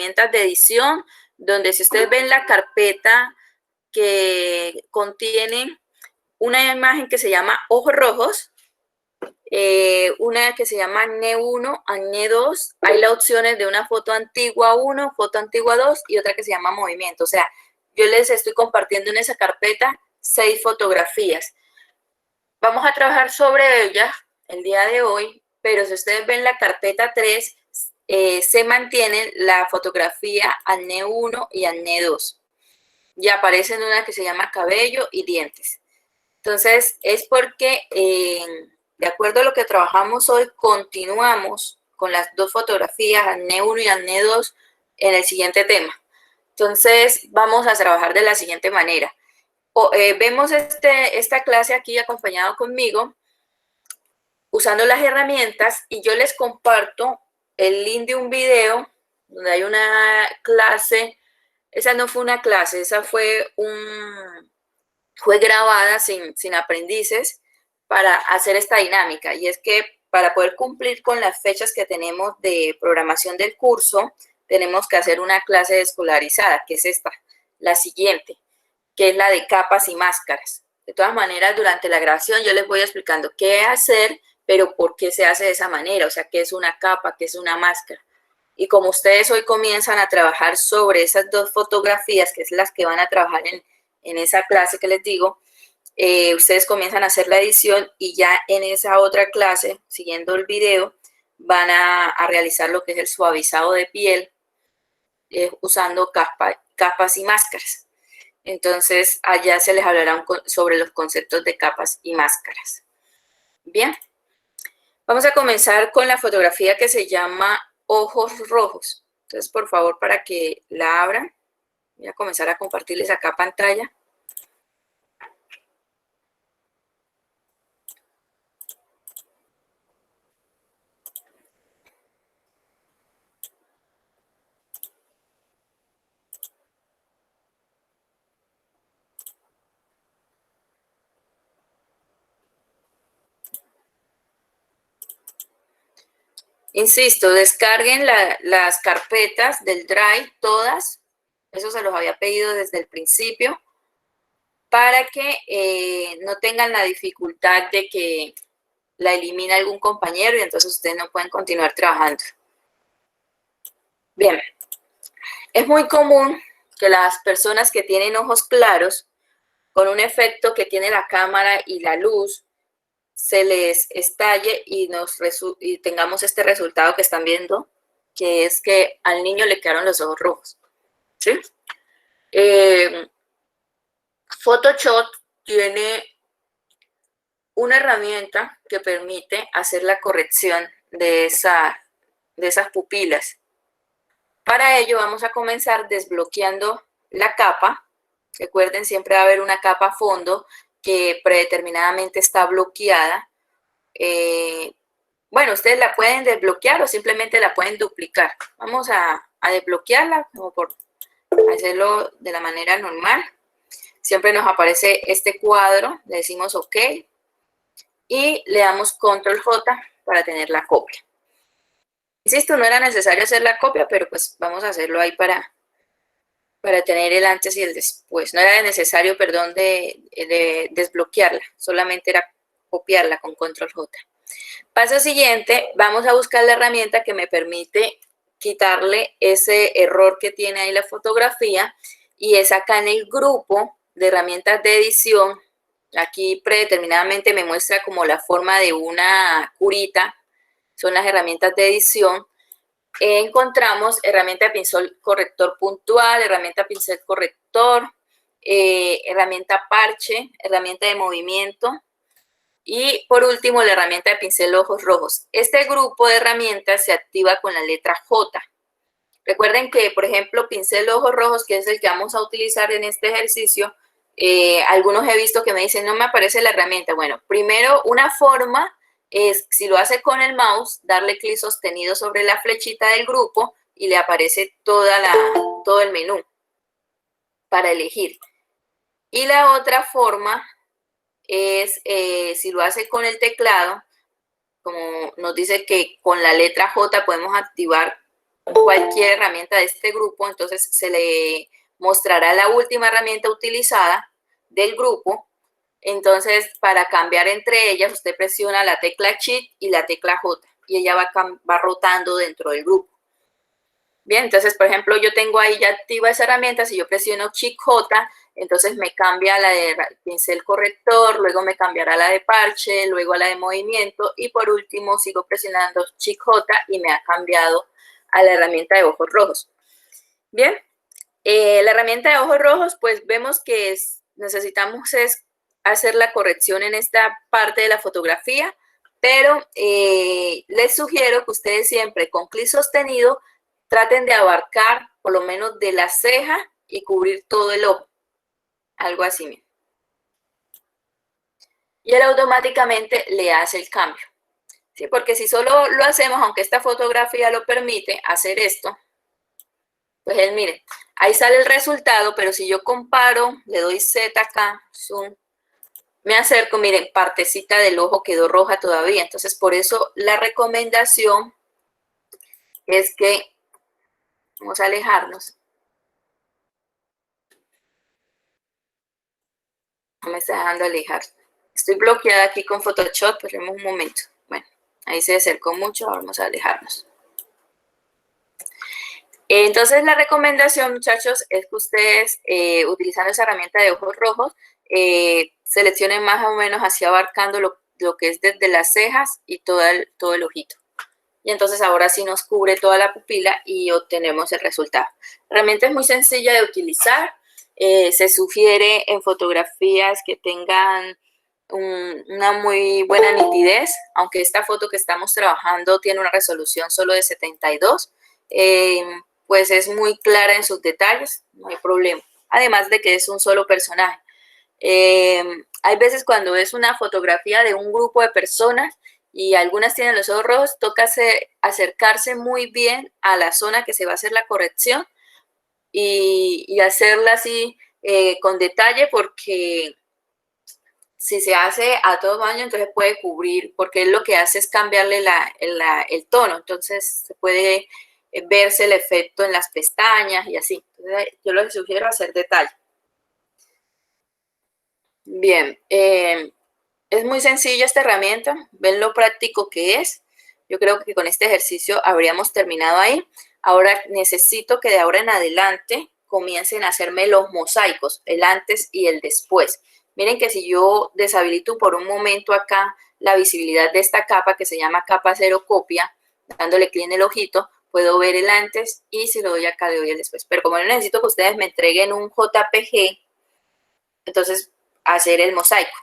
herramientas de edición, donde si ustedes ven la carpeta que contiene una imagen que se llama ojos rojos, una que se llama acné 1, acné 2, hay las opciones de una foto antigua 1, foto antigua 2 y otra que se llama movimiento. O sea, yo les estoy compartiendo en esa carpeta 6 fotografías. Vamos a trabajar sobre ellas el día de hoy, pero si ustedes ven la carpeta 3, se mantiene la fotografía acné 1 y acné 2. Y aparecen una que se llama cabello y dientes. Entonces, es porque, de acuerdo a lo que trabajamos hoy, continuamos con las dos fotografías, acné 1 y acné 2, en el siguiente tema. Entonces, vamos a trabajar de la siguiente manera. Vemos esta clase aquí acompañado conmigo, usando las herramientas, y yo les comparto el link de un video donde hay una clase. Esa no fue una clase, esa fue grabada sin aprendices para hacer esta dinámica. Y es que para poder cumplir con las fechas que tenemos de programación del curso, tenemos que hacer una clase escolarizada, que es esta, la siguiente, que es la de capas y máscaras. De todas maneras, durante la grabación yo les voy explicando qué hacer, pero por qué se hace de esa manera, o sea, qué es una capa, qué es una máscara. Y como ustedes hoy comienzan a trabajar sobre esas dos fotografías, que es las que van a trabajar en esa clase que les digo, ustedes comienzan a hacer la edición y ya en esa otra clase, siguiendo el video, van a realizar lo que es el suavizado de piel usando capas y máscaras. Entonces, allá se les hablará sobre los conceptos de capas y máscaras. Bien, vamos a comenzar con la fotografía que se llama ojos rojos. Entonces, por favor, para que la abran, voy a comenzar a compartirles acá pantalla. Insisto, descarguen las carpetas del Drive, todas. Eso se los había pedido desde el principio, para que no tengan la dificultad de que la elimine algún compañero y entonces ustedes no pueden continuar trabajando. Bien, es muy común que las personas que tienen ojos claros, con un efecto que tiene la cámara y la luz, se les estalle y tengamos este resultado que están viendo, que es que al niño le quedaron los ojos rojos. ¿Sí? Photoshop tiene una herramienta que permite hacer la corrección de esas pupilas. Para ello vamos a comenzar desbloqueando la capa. Recuerden, siempre va a haber una capa a fondo que predeterminadamente está bloqueada. Bueno, ustedes la pueden desbloquear o simplemente la pueden duplicar. Vamos a desbloquearla, como por hacerlo de la manera normal. Siempre nos aparece este cuadro, le decimos OK y le damos Control J para tener la copia. Insisto, no era necesario hacer la copia, pero pues vamos a hacerlo ahí para tener el antes y el después. No era necesario, perdón, de desbloquearla, solamente era copiarla con Control J. Paso siguiente, vamos a buscar la herramienta que me permite quitarle ese error que tiene ahí la fotografía, y es acá en el grupo de herramientas de edición. Aquí predeterminadamente me muestra como la forma de una curita, son las herramientas de edición. Encontramos herramienta de pincel corrector puntual, herramienta pincel corrector, herramienta parche, herramienta de movimiento y por último la herramienta de pincel ojos rojos. Este grupo de herramientas se activa con la letra J. Recuerden que, por ejemplo, pincel ojos rojos, que es el que vamos a utilizar en este ejercicio, algunos he visto que me dicen no me aparece la herramienta. Bueno, primero una forma es, si lo hace con el mouse, darle clic sostenido sobre la flechita del grupo y le aparece todo el menú para elegir. Y la otra forma es, si lo hace con el teclado, como nos dice que con la letra J podemos activar cualquier herramienta de este grupo, entonces se le mostrará la última herramienta utilizada del grupo. Entonces, para cambiar entre ellas, usted presiona la tecla Shift y la tecla J y ella va rotando dentro del grupo. Bien, entonces, por ejemplo, yo tengo ahí ya activa esa herramienta. Si yo presiono Shift J, entonces me cambia la de pincel corrector, luego me cambiará la de parche, luego la de movimiento y por último sigo presionando Shift J y me ha cambiado a la herramienta de ojos rojos. Bien, la herramienta de ojos rojos, pues vemos que necesitamos hacer la corrección en esta parte de la fotografía, pero les sugiero que ustedes siempre con clic sostenido traten de abarcar por lo menos de la ceja y cubrir todo el ojo, algo así mismo. Y él automáticamente le hace el cambio, ¿sí? Porque si solo lo hacemos, aunque esta fotografía lo permite hacer esto, pues él, mire, ahí sale el resultado, pero si yo comparo, le doy Z acá, zoom, me acerco, miren, partecita del ojo quedó roja todavía. Entonces, por eso la recomendación es que vamos a alejarnos. No me está dejando alejar. Estoy bloqueada aquí con Photoshop, pero un momento. Bueno, ahí se acercó mucho, vamos a alejarnos. Entonces, la recomendación, muchachos, es que ustedes, utilizando esa herramienta de ojos rojos, seleccionen más o menos así abarcando lo que es desde las cejas y todo el ojito. Y entonces ahora sí nos cubre toda la pupila y obtenemos el resultado. La herramienta es muy sencilla de utilizar. Se sugiere en fotografías que tengan una muy buena nitidez, aunque esta foto que estamos trabajando tiene una resolución solo de 72, pues es muy clara en sus detalles, no hay problema. Además de que es un solo personaje. Hay veces cuando es una fotografía de un grupo de personas y algunas tienen los ojos rojos, toca acercarse muy bien a la zona que se va a hacer la corrección y hacerla así con detalle, porque si se hace a todo baño, entonces puede cubrir, porque él lo que hace es cambiarle el tono, entonces se puede verse el efecto en las pestañas y así. Entonces, yo les sugiero hacer detalle. Bien, es muy sencilla esta herramienta, ven lo práctico que es. Yo creo que con este ejercicio habríamos terminado ahí. Ahora necesito que de ahora en adelante comiencen a hacerme los mosaicos, el antes y el después. Miren que si yo deshabilito por un momento acá la visibilidad de esta capa que se llama capa cero copia, dándole clic en el ojito, puedo ver el antes y si lo doy acá le doy el después. Pero como no necesito que ustedes me entreguen un JPG, entonces hacer el mosaico.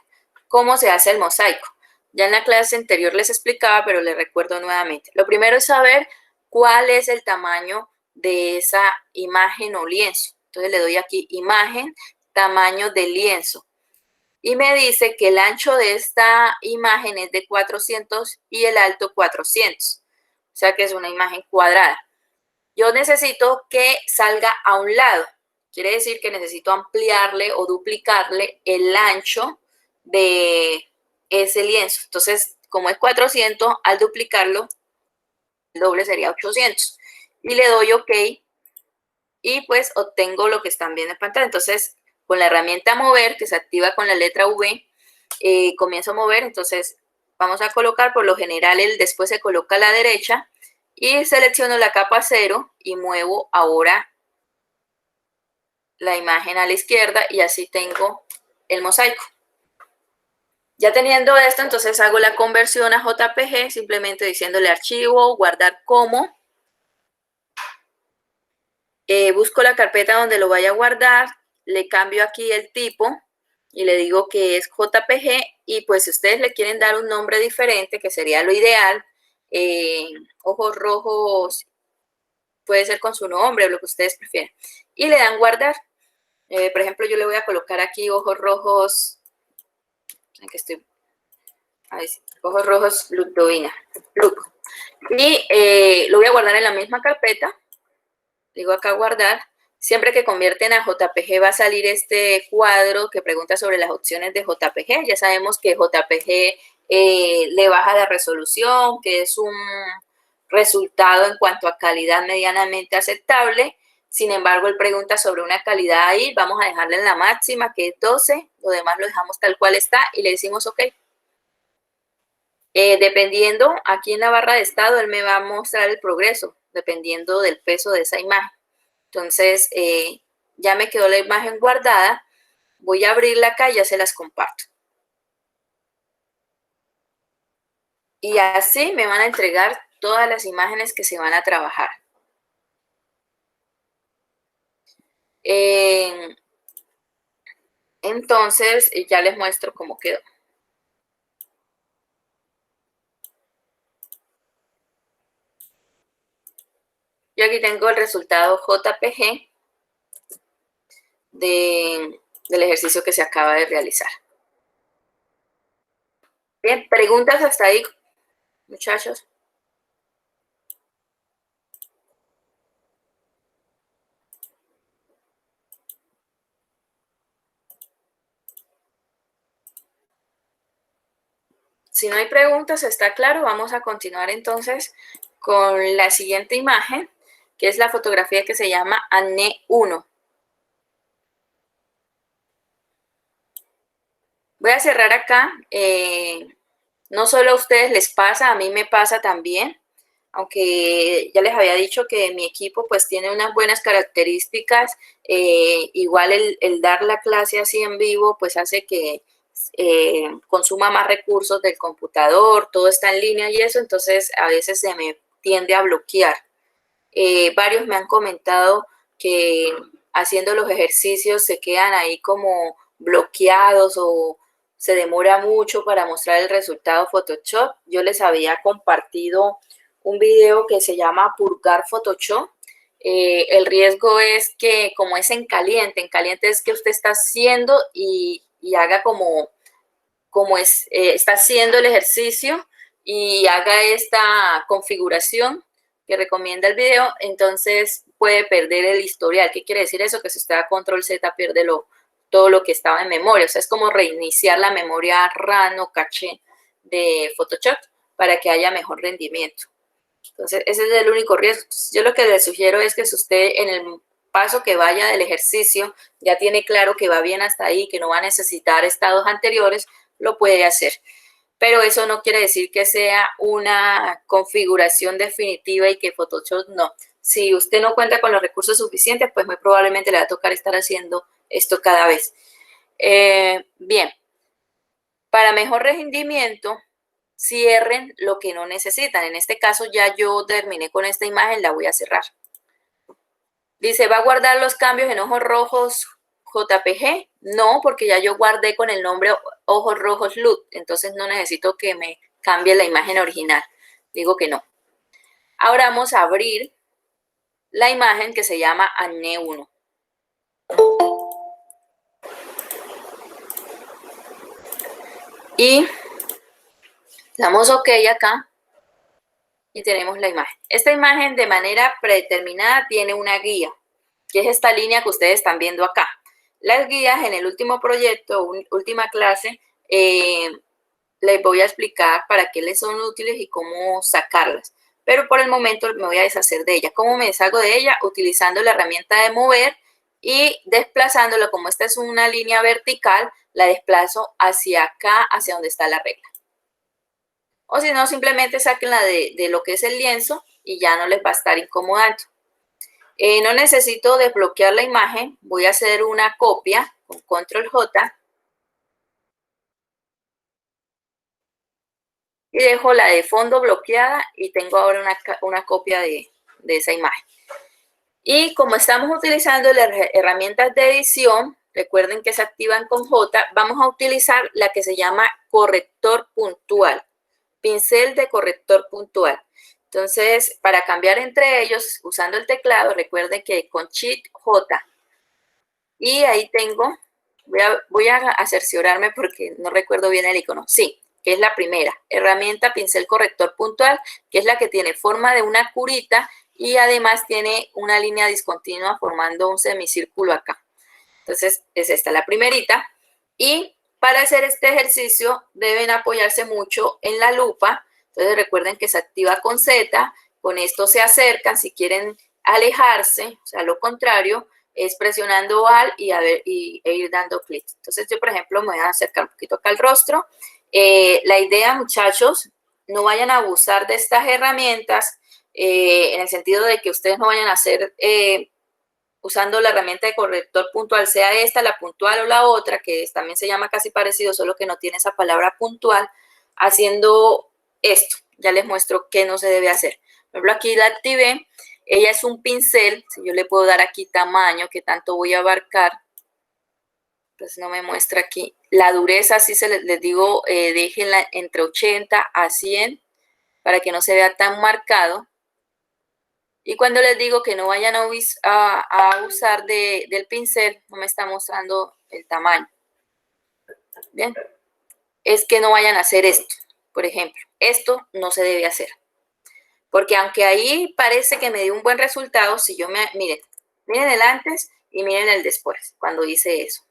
¿Cómo se hace el mosaico? Ya en la clase anterior les explicaba, pero les recuerdo nuevamente. Lo primero es saber cuál es el tamaño de esa imagen o lienzo. Entonces le doy aquí imagen, tamaño de lienzo. Y me dice que el ancho de esta imagen es de 400 y el alto 400. O sea que es una imagen cuadrada. Yo necesito que salga a un lado. Quiere decir que necesito ampliarle o duplicarle el ancho de ese lienzo. Entonces, como es 400, al duplicarlo, el doble sería 800. Y le doy OK y pues obtengo lo que están viendo en pantalla. Entonces, con la herramienta mover, que se activa con la letra V, comienzo a mover. Entonces, vamos a colocar, por lo general, después se coloca a la derecha y selecciono la capa 0 y muevo ahora la imagen a la izquierda y así tengo el mosaico. Ya teniendo esto, entonces hago la conversión a JPG, simplemente diciéndole archivo, guardar como. Busco la carpeta donde lo vaya a guardar, le cambio aquí el tipo y le digo que es JPG, y pues si ustedes le quieren dar un nombre diferente, que sería lo ideal, ojos rojos, puede ser con su nombre o lo que ustedes prefieran. Y le dan guardar. Por ejemplo, yo le voy a colocar aquí ojos rojos, que estoy, ojos rojos Ludovina. Y lo voy a guardar en la misma carpeta. Digo acá guardar. Siempre que convierten a JPG va a salir este cuadro que pregunta sobre las opciones de JPG. Ya sabemos que JPG le baja la resolución, que es un resultado en cuanto a calidad medianamente aceptable. Sin embargo, él pregunta sobre una calidad ahí, vamos a dejarle en la máxima, que es 12, lo demás lo dejamos tal cual está y le decimos OK. Dependiendo, aquí en la barra de estado, él me va a mostrar el progreso, dependiendo del peso de esa imagen. Entonces, ya me quedó la imagen guardada. Voy a abrirla acá y ya se las comparto. Y así me van a entregar todas las imágenes que se van a trabajar. Entonces, ya les muestro cómo quedó. Yo aquí tengo el resultado JPG del ejercicio que se acaba de realizar. Bien, ¿preguntas hasta ahí, muchachos? Si no hay preguntas, está claro. Vamos a continuar entonces con la siguiente imagen, que es la fotografía que se llama ANE 1. Voy a cerrar acá. No solo a ustedes les pasa, a mí me pasa también. Aunque ya les había dicho que mi equipo pues tiene unas buenas características, igual el dar la clase así en vivo pues hace que consuma más recursos del computador, todo está en línea y eso, entonces a veces se me tiende a bloquear. Varios me han comentado que haciendo los ejercicios se quedan ahí como bloqueados o se demora mucho para mostrar el resultado Photoshop. Yo les había compartido un video que se llama Purgar Photoshop. El riesgo es que como es en caliente es que usted está haciendo y haga como está haciendo el ejercicio y haga esta configuración que recomienda el video, entonces puede perder el historial. ¿Qué quiere decir eso? Que si usted da control Z pierde todo lo que estaba en memoria. O sea, es como reiniciar la memoria RAM o caché de Photoshop para que haya mejor rendimiento. Entonces, ese es el único riesgo. Entonces, yo lo que le sugiero es que si usted en el paso que vaya del ejercicio ya tiene claro que va bien hasta ahí, que no va a necesitar estados anteriores, lo puede hacer. Pero eso no quiere decir que sea una configuración definitiva y que Photoshop no. Si usted no cuenta con los recursos suficientes, pues muy probablemente le va a tocar estar haciendo esto cada vez. Bien, para mejor rendimiento, cierren lo que no necesitan. En este caso ya yo terminé con esta imagen, la voy a cerrar. Dice, ¿va a guardar los cambios en ojos rojos JPG? No, porque ya yo guardé con el nombre ojos rojos LUT, entonces no necesito que me cambie la imagen original. Digo que no. Ahora vamos a abrir la imagen que se llama ANE 1. Y damos OK acá y tenemos la imagen. Esta imagen de manera predeterminada tiene una guía, que es esta línea que ustedes están viendo acá. Las guías en el último proyecto, última clase, les voy a explicar para qué les son útiles y cómo sacarlas. Pero por el momento me voy a deshacer de ella. ¿Cómo me deshago de ella? Utilizando la herramienta de mover y desplazándolo. Como esta es una línea vertical, la desplazo hacia acá, hacia donde está la regla. O si no, simplemente sáquenla de lo que es el lienzo y ya no les va a estar incomodando. No necesito desbloquear la imagen. Voy a hacer una copia con Control J. Y dejo la de fondo bloqueada y tengo ahora una copia de esa imagen. Y como estamos utilizando las herramientas de edición, recuerden que se activan con J, vamos a utilizar la que se llama corrector puntual, pincel de corrector puntual. Entonces, para cambiar entre ellos, usando el teclado, recuerden que con Shift J. Y ahí tengo, voy a cerciorarme porque no recuerdo bien el icono. Sí, que es la primera, herramienta pincel corrector puntual, que es la que tiene forma de una curita y además tiene una línea discontinua formando un semicírculo acá. Entonces, es esta la primerita. Y para hacer este ejercicio deben apoyarse mucho en la lupa. Entonces, recuerden que se activa con Z con esto se acercan. Si quieren alejarse, o sea, lo contrario, es presionando Alt e ir dando clic. Entonces yo, por ejemplo, me voy a acercar un poquito acá al rostro. La idea, muchachos, no vayan a abusar de estas herramientas en el sentido de que ustedes no vayan a hacer usando la herramienta de corrector puntual, sea esta, la puntual o la otra, que también se llama casi parecido, solo que no tiene esa palabra puntual, haciendo esto. Ya les muestro qué no se debe hacer. Por ejemplo, aquí la activé. Ella es un pincel. Si yo le puedo dar aquí tamaño, que tanto voy a abarcar, pues no me muestra aquí. La dureza, sí les digo, déjenla entre 80 a 100 para que no se vea tan marcado. Y cuando les digo que no vayan a usar del pincel, no me está mostrando el tamaño. Bien, es que no vayan a hacer esto, por ejemplo. Esto no se debe hacer. Porque aunque ahí parece que me dio un buen resultado, si yo miren el antes y miren el después, cuando hice eso.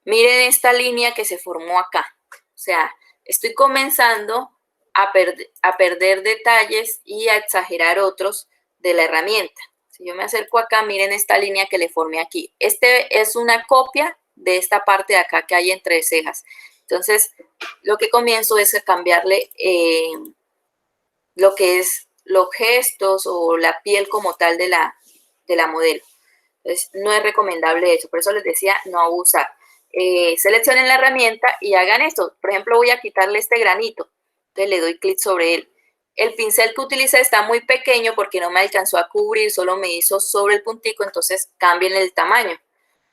Miren esta línea que se formó acá. O sea, estoy comenzando a perder detalles y a exagerar otros de la herramienta. Si yo me acerco acá, miren esta línea que le formé aquí. Este es una copia de esta parte de acá que hay entre cejas. Entonces, lo que comienzo es a cambiarle lo que es los gestos o la piel como tal de la modelo. Entonces, no es recomendable eso. Por eso les decía no abusar. Seleccionen la herramienta y hagan esto. Por ejemplo, voy a quitarle este granito. Entonces, le doy clic sobre él. El pincel que utilicé está muy pequeño porque no me alcanzó a cubrir, solo me hizo sobre el puntico, entonces cambien el tamaño.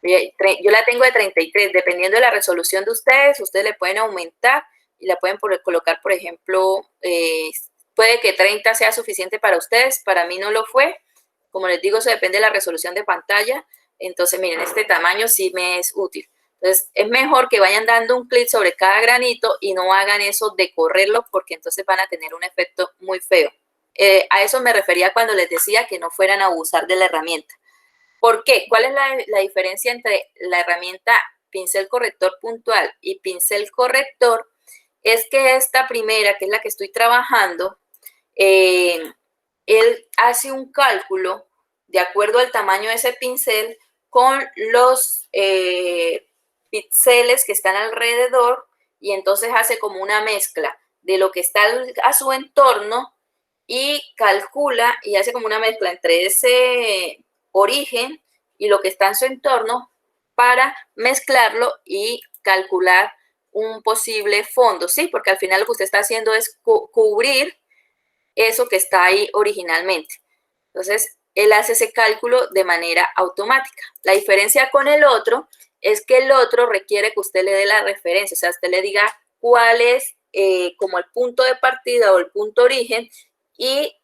Yo la tengo de 33, dependiendo de la resolución de ustedes le pueden aumentar y la pueden colocar, por ejemplo, puede que 30 sea suficiente para ustedes, para mí no lo fue. Como les digo, eso depende de la resolución de pantalla. Entonces, miren, este tamaño sí me es útil. Entonces, es mejor que vayan dando un clic sobre cada granito y no hagan eso de correrlo porque entonces van a tener un efecto muy feo. A eso me refería cuando les decía que no fueran a abusar de la herramienta. ¿Por qué? ¿Cuál es la diferencia entre la herramienta pincel corrector puntual y pincel corrector? Es que esta primera, que es la que estoy trabajando, él hace un cálculo de acuerdo al tamaño de ese pincel con los píxeles que están alrededor y entonces hace como una mezcla de lo que está a su entorno y calcula y hace como una mezcla entre ese origen y lo que está en su entorno para mezclarlo y calcular un posible fondo, ¿sí? Porque al final lo que usted está haciendo es cubrir eso que está ahí originalmente. Entonces, él hace ese cálculo de manera automática. La diferencia con el otro es que el otro requiere que usted le dé la referencia, o sea, usted le diga cuál es como el punto de partida o el punto origen y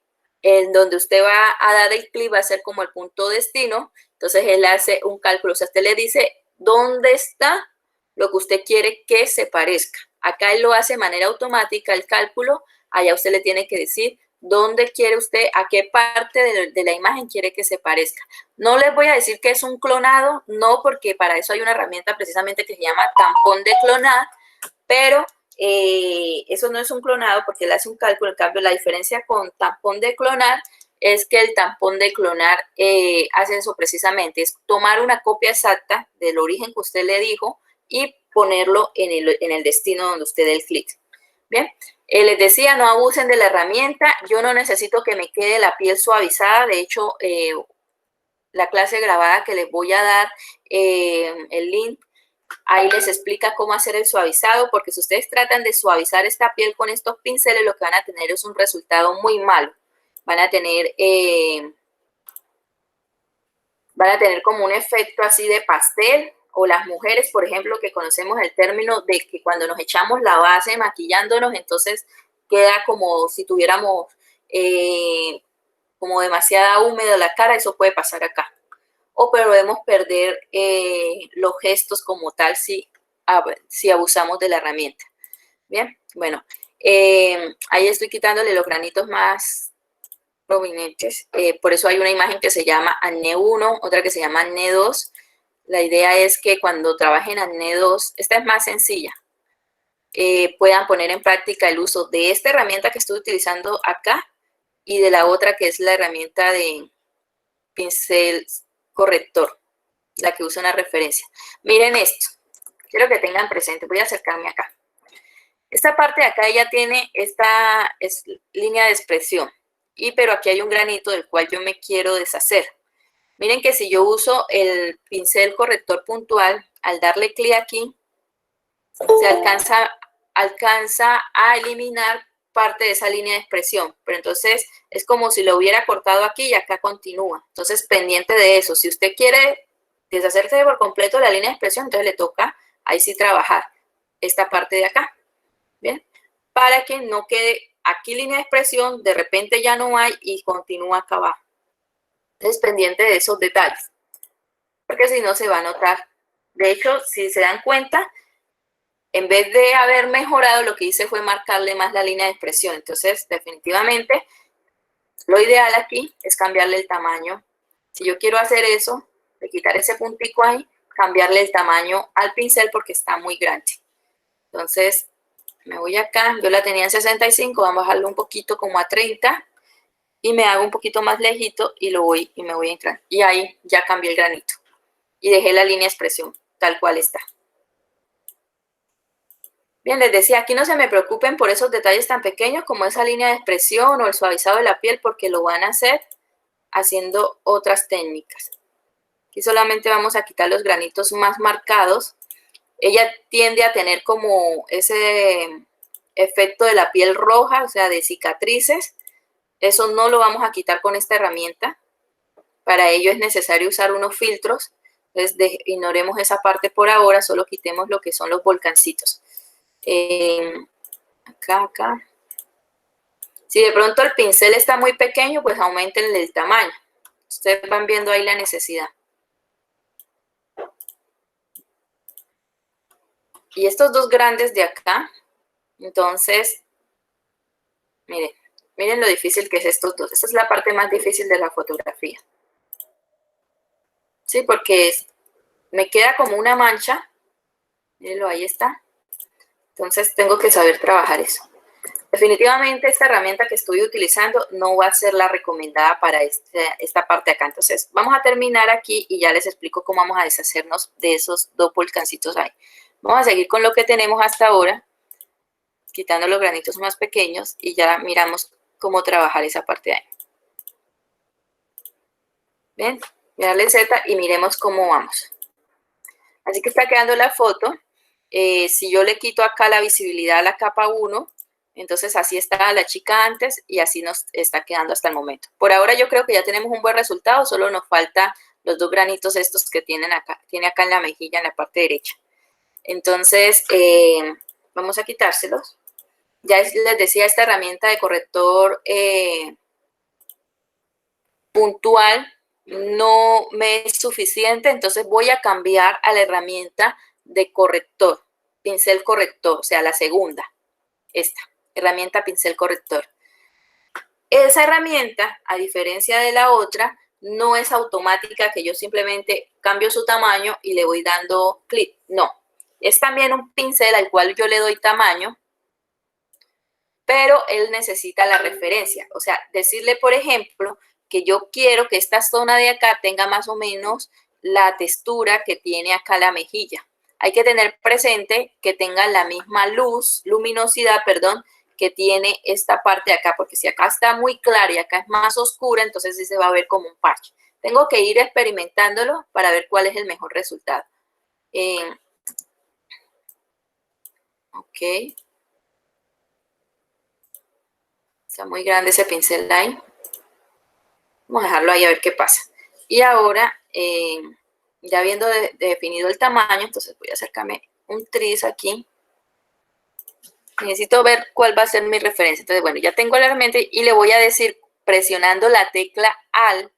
en donde usted va a dar el clic va a ser como el punto destino. Entonces, él hace un cálculo, o sea, usted le dice dónde está lo que usted quiere que se parezca. Acá él lo hace de manera automática, el cálculo. Allá usted le tiene que decir dónde quiere usted, a qué parte de la imagen quiere que se parezca. No les voy a decir que es un clonado, no, porque para eso hay una herramienta precisamente que se llama tampón de clonar, pero eso no es un clonado porque él hace un cálculo. En cambio, la diferencia con tampón de clonar es que el tampón de clonar hace eso precisamente, es tomar una copia exacta del origen que usted le dijo y ponerlo en el destino donde usted dé el clic. Bien, les decía, no abusen de la herramienta. Yo no necesito que me quede la piel suavizada. De hecho, la clase grabada que les voy a dar, el link, ahí les explica cómo hacer el suavizado, porque si ustedes tratan de suavizar esta piel con estos pinceles, lo que van a tener es un resultado muy malo. Van a tener como un efecto así de pastel. O las mujeres, por ejemplo, que conocemos el término de que cuando nos echamos la base maquillándonos, entonces queda como si tuviéramos como demasiada húmeda la cara. Eso puede pasar acá. O podemos perder los gestos como tal si abusamos de la herramienta. Bien, bueno, ahí estoy quitándole los granitos más prominentes. Por eso hay una imagen que se llama acné 1, otra que se llama acné 2. La idea es que cuando trabajen acné 2, esta es más sencilla, puedan poner en práctica el uso de esta herramienta que estoy utilizando acá y de la otra que es la herramienta de pincel corrector, la que usa una referencia. Miren esto, quiero que tengan presente, voy a acercarme acá. Esta parte de acá ya tiene esta línea de expresión, pero aquí hay un granito del cual yo me quiero deshacer. Miren que si yo uso el pincel corrector puntual, al darle clic aquí, se alcanza a eliminar parte de esa línea de expresión, pero entonces es como si lo hubiera cortado aquí y acá continúa. Entonces, pendiente de eso, si usted quiere deshacerse por completo de la línea de expresión, entonces le toca ahí sí trabajar esta parte de acá, ¿bien? Para que no quede aquí línea de expresión, de repente ya no hay y continúa acá abajo. Entonces, pendiente de esos detalles, porque si no se va a notar. De hecho, si se dan cuenta, en vez de haber mejorado, lo que hice fue marcarle más la línea de expresión. Entonces, definitivamente, lo ideal aquí es cambiarle el tamaño. Si yo quiero hacer eso, de quitar ese puntico ahí, cambiarle el tamaño al pincel porque está muy grande. Entonces, me voy acá, yo la tenía en 65, vamos a bajarlo un poquito como a 30 y me hago un poquito más lejito y me voy a entrar. Y ahí ya cambié el granito y dejé la línea de expresión tal cual está. Bien, les decía, aquí no se me preocupen por esos detalles tan pequeños como esa línea de expresión o el suavizado de la piel, porque lo van a hacer haciendo otras técnicas. Aquí solamente vamos a quitar los granitos más marcados. Ella tiende a tener como ese efecto de la piel roja, o sea, de cicatrices. Eso no lo vamos a quitar con esta herramienta. Para ello es necesario usar unos filtros. Entonces, ignoremos esa parte por ahora, solo quitemos lo que son los volcancitos. Acá. Si de pronto el pincel está muy pequeño, pues aumenten el tamaño. Ustedes van viendo ahí la necesidad. Y estos dos grandes de acá, entonces, miren lo difícil que es estos dos. Esta es la parte más difícil de la fotografía. Sí, porque me queda como una mancha. Mírenlo, ahí está. Entonces tengo que saber trabajar eso. Definitivamente esta herramienta que estoy utilizando no va a ser la recomendada para esta parte de acá. Entonces vamos a terminar aquí y ya les explico cómo vamos a deshacernos de esos dos volcancitos ahí. Vamos a seguir con lo que tenemos hasta ahora, quitando los granitos más pequeños y ya miramos cómo trabajar esa parte de ahí. Ven, darle Z y miremos cómo vamos. Así que está quedando la foto. Si yo le quito acá la visibilidad a la capa 1, entonces así estaba la chica antes y así nos está quedando hasta el momento. Por ahora yo creo que ya tenemos un buen resultado, solo nos falta los dos granitos estos que tiene acá en la mejilla, en la parte derecha. Entonces, vamos a quitárselos. Ya les decía, esta herramienta de corrector puntual no me es suficiente, entonces voy a cambiar a la herramienta de corrector, pincel corrector, o sea, la segunda, esta, herramienta pincel corrector. Esa herramienta, a diferencia de la otra, no es automática que yo simplemente cambio su tamaño y le voy dando clic, no. Es también un pincel al cual yo le doy tamaño, pero él necesita la referencia, o sea, decirle, por ejemplo, que yo quiero que esta zona de acá tenga más o menos la textura que tiene acá la mejilla. Hay que tener presente que tenga la misma luminosidad, que tiene esta parte de acá, porque si acá está muy clara y acá es más oscura, entonces sí se va a ver como un parche. Tengo que ir experimentándolo para ver cuál es el mejor resultado. Ok. Está muy grande ese pincel ahí. Vamos a dejarlo ahí a ver qué pasa. Y ahora, ya habiendo definido el tamaño, entonces voy a acercarme un tris aquí. Necesito ver cuál va a ser mi referencia. Entonces, bueno, ya tengo la herramienta y le voy a decir, presionando la tecla Alt,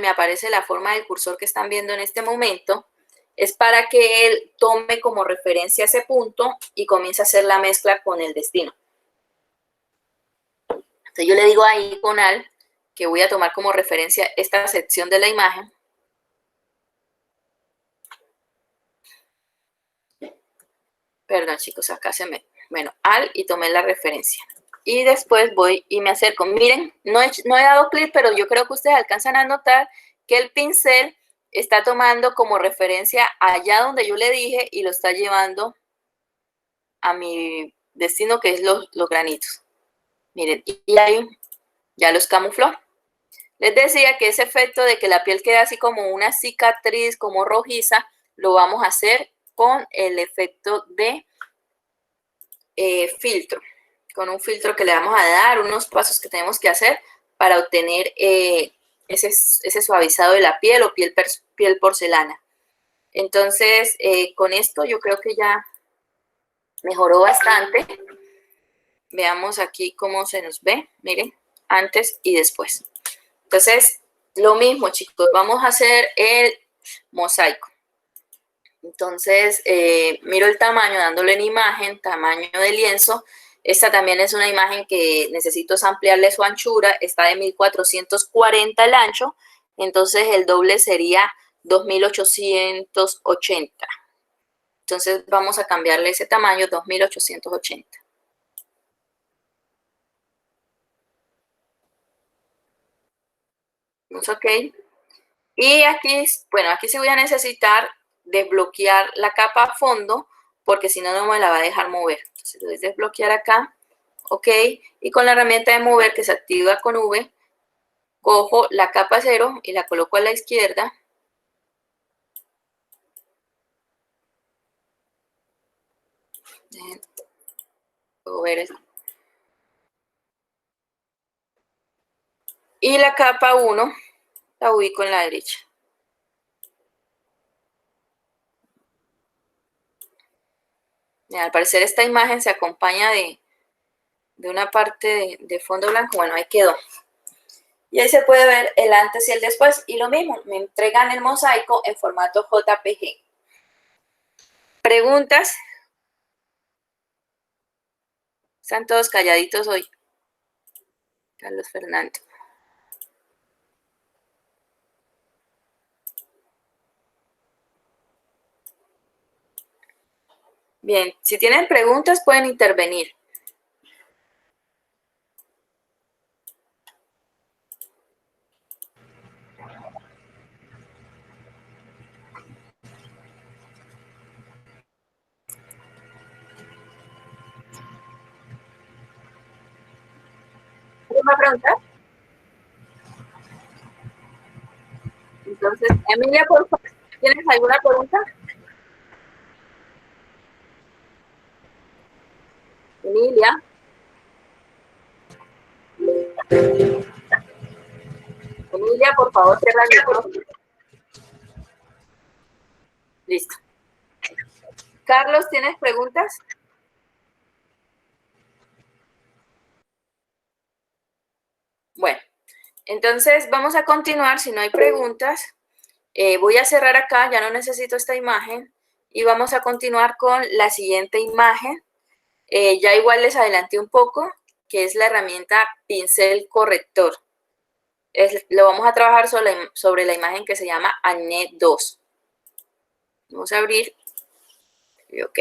me aparece la forma del cursor que están viendo en este momento. Es para que él tome como referencia ese punto y comience a hacer la mezcla con el destino. Entonces yo le digo ahí con Alt que voy a tomar como referencia esta sección de la imagen. Perdón, chicos, acá se me Bueno, y tomé la referencia. Y después voy y me acerco. Miren, no he dado clic, pero yo creo que ustedes alcanzan a notar que el pincel está tomando como referencia allá donde yo le dije y lo está llevando a mi destino, que es los granitos. Miren, y ahí ya los camufló. Les decía que ese efecto de que la piel queda así como una cicatriz, como rojiza, lo vamos a hacer con el efecto de filtro. Con un filtro que le vamos a dar, unos pasos que tenemos que hacer para obtener ese suavizado de la piel o piel porcelana. Entonces, con esto yo creo que ya mejoró bastante. Veamos aquí cómo se nos ve, miren, antes y después. Entonces, lo mismo, chicos, vamos a hacer el mosaico. Entonces, miro el tamaño, dándole en imagen, tamaño de lienzo. Esta también es una imagen que necesito ampliarle su anchura, está de 1440 el ancho, entonces el doble sería 2880. Entonces vamos a cambiarle ese tamaño, 2880. Ok. Y aquí, bueno, aquí sí voy a necesitar desbloquear la capa a fondo, porque si no, no me la va a dejar mover. Entonces, voy a desbloquear acá, ok, y con la herramienta de mover que se activa con V, cojo la capa 0 y la coloco a la izquierda. Y la capa 1 la ubico en la derecha. Al parecer esta imagen se acompaña de una parte de fondo blanco. Bueno, ahí quedó. Y ahí se puede ver el antes y el después. Y lo mismo, me entregan el mosaico en formato JPG. ¿Preguntas? Están todos calladitos hoy. Carlos Fernando. Bien, si tienen preguntas pueden intervenir. ¿Alguna pregunta? Entonces, Emilia, por favor, ¿tienes alguna pregunta? Emilia. Emilia, por favor, cierra el micrófono. Listo. Carlos, ¿tienes preguntas? Bueno, entonces vamos a continuar. Si no hay preguntas, voy a cerrar acá, ya no necesito esta imagen. Y vamos a continuar con la siguiente imagen. Ya igual les adelanté un poco, que es la herramienta pincel corrector. Lo vamos a trabajar sobre la imagen que se llama Acné 2. Vamos a abrir. Y ok.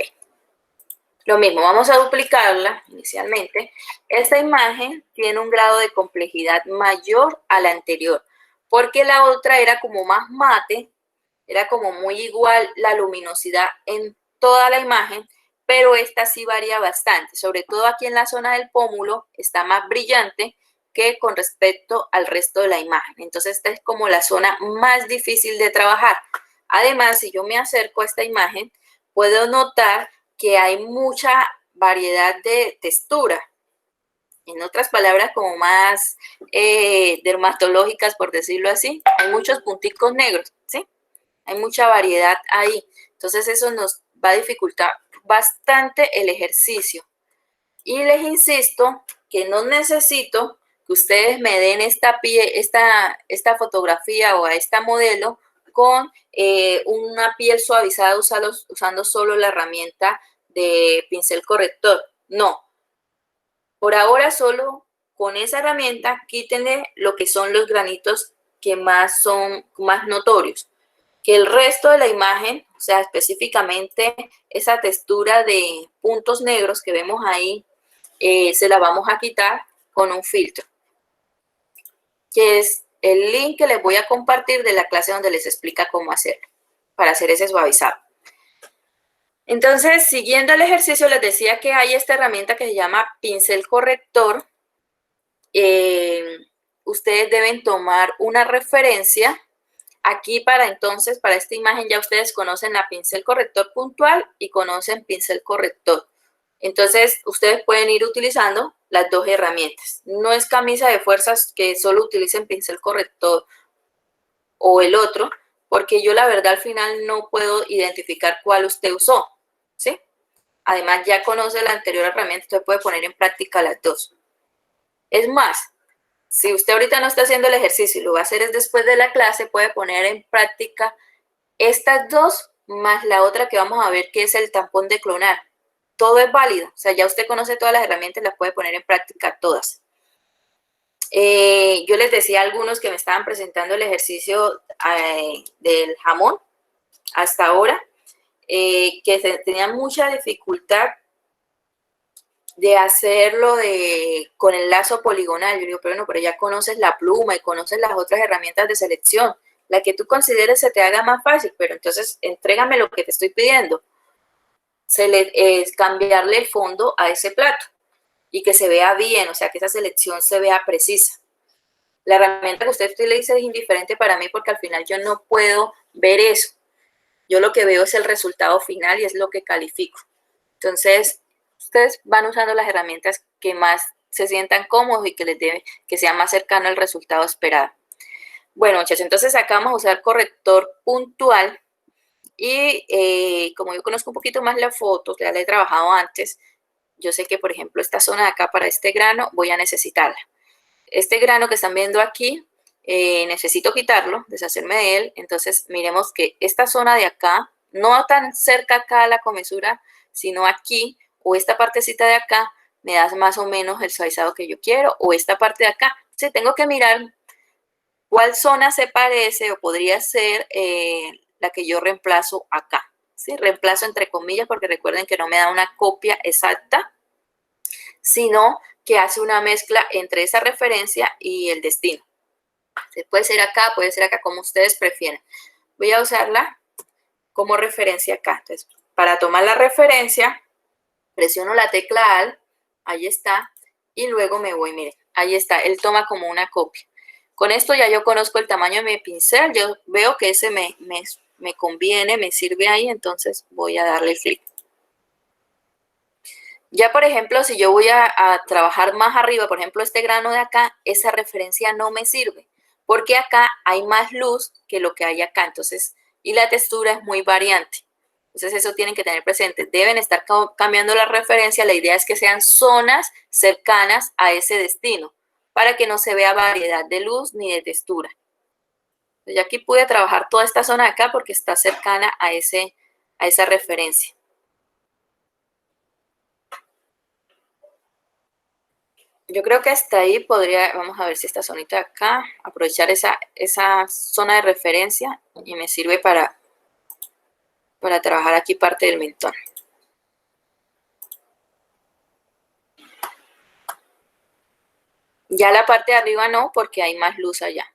Lo mismo, vamos a duplicarla inicialmente. Esta imagen tiene un grado de complejidad mayor a la anterior, porque la otra era como más mate, era como muy igual la luminosidad en toda la imagen, pero esta sí varía bastante, sobre todo aquí en la zona del pómulo está más brillante que con respecto al resto de la imagen. Entonces esta es como la zona más difícil de trabajar. Además, si yo me acerco a esta imagen, puedo notar que hay mucha variedad de textura. En otras palabras, como más dermatológicas, por decirlo así, hay muchos punticos negros, ¿sí? Hay mucha variedad ahí. Entonces eso nos va a dificultar bastante el ejercicio. Y les insisto que no necesito que ustedes me den esta fotografía o a esta modelo con una piel suavizada usando solo la herramienta de pincel corrector. No. Por ahora solo con esa herramienta quítenle lo que son los granitos que son más notorios. Que el resto de la imagen, sea, específicamente esa textura de puntos negros que vemos ahí, se la vamos a quitar con un filtro, que es el link que les voy a compartir de la clase donde les explica cómo hacerlo, para hacer ese suavizado. Entonces, siguiendo el ejercicio, les decía que hay esta herramienta que se llama pincel corrector. Ustedes deben tomar una referencia. Aquí para esta imagen ya ustedes conocen la pincel corrector puntual y conocen pincel corrector. Entonces, ustedes pueden ir utilizando las dos herramientas. No es camisa de fuerzas que solo utilicen pincel corrector o el otro, porque yo la verdad al final no puedo identificar cuál usted usó, ¿sí? Además, ya conoce la anterior herramienta, usted puede poner en práctica las dos. Es más, si usted ahorita no está haciendo el ejercicio y lo va a hacer es después de la clase, puede poner en práctica estas dos más la otra que vamos a ver, que es el tampón de clonar. Todo es válido, o sea, ya usted conoce todas las herramientas, las puede poner en práctica todas. Yo les decía a algunos que me estaban presentando el ejercicio del jamón hasta ahora, que tenían mucha dificultad de hacerlo con el lazo poligonal. Yo digo, pero no, pero ya conoces la pluma y conoces las otras herramientas de selección. La que tú consideres se te haga más fácil, pero entonces entrégame lo que te estoy pidiendo. Es cambiarle el fondo a ese plato y que se vea bien, o sea, que esa selección se vea precisa. La herramienta que usted utilice es indiferente para mí porque al final yo no puedo ver eso. Yo lo que veo es el resultado final y es lo que califico. Entonces, ustedes van usando las herramientas que más se sientan cómodos y que sea más cercano al resultado esperado. Bueno, muchachos, entonces acá vamos a usar corrector puntual y como yo conozco un poquito más la foto, que ya la he trabajado antes, yo sé que, por ejemplo, esta zona de acá para este grano voy a necesitarla. Este grano que están viendo aquí, necesito quitarlo, deshacerme de él. Entonces, miremos que esta zona de acá, no tan cerca acá a la comesura, sino aquí, o esta partecita de acá, me da más o menos el suavizado que yo quiero, o esta parte de acá. Sí, tengo que mirar cuál zona se parece o podría ser la que yo reemplazo acá. ¿Sí? Reemplazo entre comillas porque recuerden que no me da una copia exacta, sino que hace una mezcla entre esa referencia y el destino. Puede ser acá, como ustedes prefieran. Voy a usarla como referencia acá. Entonces, para tomar la referencia, presiono la tecla Alt, ahí está, y luego me voy, miren, ahí está, él toma como una copia. Con esto ya yo conozco el tamaño de mi pincel, yo veo que ese me conviene, me sirve ahí, entonces voy a darle clic. Ya, por ejemplo, si yo voy a trabajar más arriba, por ejemplo, este grano de acá, esa referencia no me sirve, porque acá hay más luz que lo que hay acá, entonces, y la textura es muy variante. Entonces, eso tienen que tener presente. Deben estar cambiando la referencia. La idea es que sean zonas cercanas a ese destino, para que no se vea variedad de luz ni de textura. Entonces, ya aquí pude trabajar toda esta zona de acá porque está cercana a esa referencia. Yo creo que hasta ahí vamos a ver si esta zonita de acá, aprovechar esa zona de referencia y me sirve para trabajar aquí parte del mentón. Ya la parte de arriba no, porque hay más luz allá.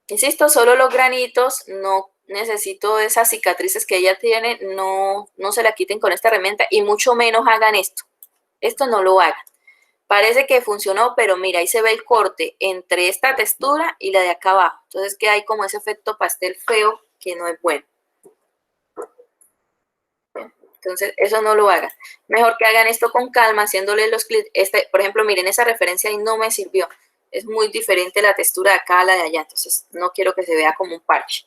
Insisto, solo los granitos, no necesito esas cicatrices que ella tiene, no se la quiten con esta herramienta y mucho menos hagan esto. Esto no lo hagan. Parece que funcionó, pero mira, ahí se ve el corte entre esta textura y la de acá abajo. Entonces que hay como ese efecto pastel feo que no es bueno. Entonces eso no lo hagan. Mejor que hagan esto con calma, haciéndole los clics. Por ejemplo, miren, esa referencia ahí no me sirvió. Es muy diferente la textura de acá a la de allá. Entonces no quiero que se vea como un parche.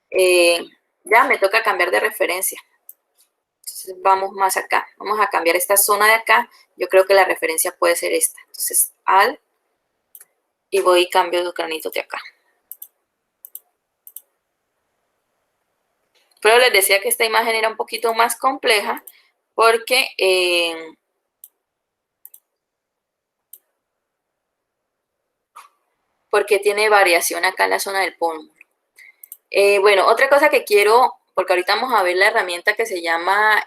Ya me toca cambiar de referencia. Entonces vamos más acá. Vamos a cambiar esta zona de acá. Yo creo que la referencia puede ser esta. Entonces y voy y cambio los granitos de acá. Pero les decía que esta imagen era un poquito más compleja porque tiene variación acá en la zona del pómulo. Bueno, otra cosa que quiero, porque ahorita vamos a ver la herramienta que se llama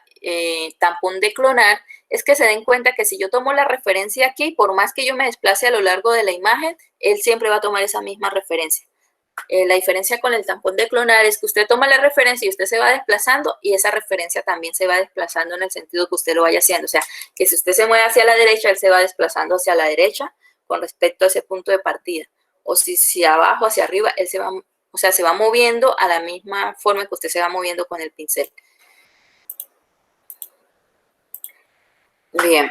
tampón de clonar, es que se den cuenta que si yo tomo la referencia aquí, por más que yo me desplace a lo largo de la imagen, él siempre va a tomar esa misma referencia. La diferencia con el tampón de clonar es que usted toma la referencia y usted se va desplazando y esa referencia también se va desplazando en el sentido que usted lo vaya haciendo. O sea, que si usted se mueve hacia la derecha, él se va desplazando hacia la derecha con respecto a ese punto de partida. O si abajo, hacia arriba, él se va, o sea, se va moviendo a la misma forma que usted se va moviendo con el pincel. Bien.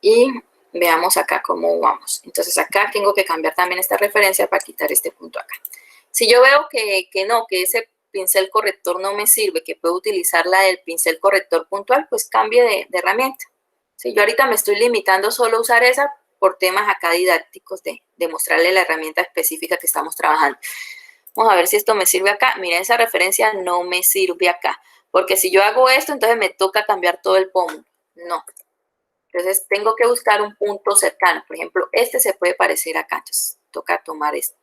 Y veamos acá cómo vamos. Entonces acá tengo que cambiar también esta referencia para quitar este punto acá. Si yo veo que no, que ese pincel corrector no me sirve, que puedo utilizar la del pincel corrector puntual, pues cambie de herramienta. Si yo ahorita me estoy limitando solo a usar esa por temas acá didácticos de mostrarle la herramienta específica que estamos trabajando. Vamos a ver si esto me sirve acá. Miren, esa referencia no me sirve acá, porque si yo hago esto, entonces me toca cambiar todo el pómulo. No. Entonces tengo que buscar un punto cercano. Por ejemplo, este se puede parecer acá. Entonces toca tomar esto.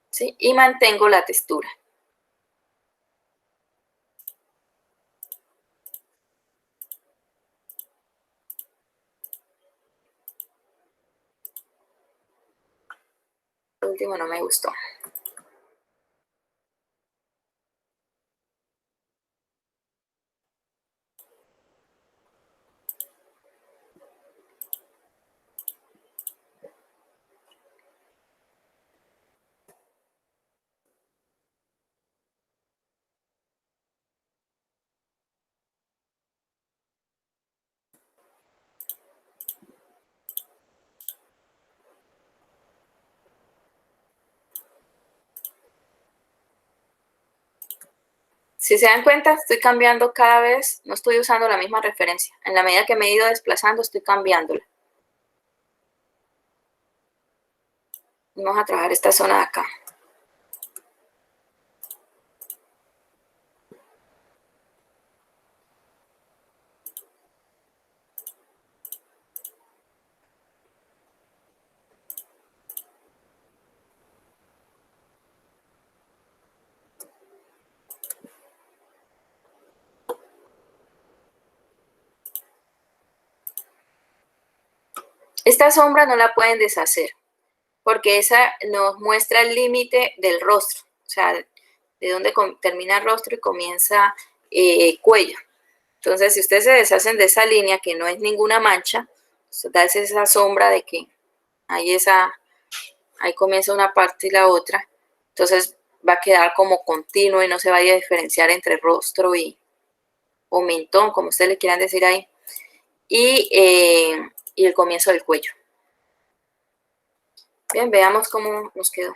¿Sí? Y mantengo la textura. El último no me gustó. Si se dan cuenta, estoy cambiando cada vez, no estoy usando la misma referencia. En la medida que me he ido desplazando, estoy cambiándola. Vamos a trabajar esta zona de acá. Esta sombra no la pueden deshacer, porque esa nos muestra el límite del rostro, o sea, de dónde termina el rostro y comienza cuello. Entonces, si ustedes se deshacen de esa línea, que no es ninguna mancha, da esa sombra de que ahí comienza una parte y la otra, entonces va a quedar como continuo y no se vaya a diferenciar entre rostro o mentón, como ustedes le quieran decir ahí, y el comienzo del cuello. Bien, veamos cómo nos quedó.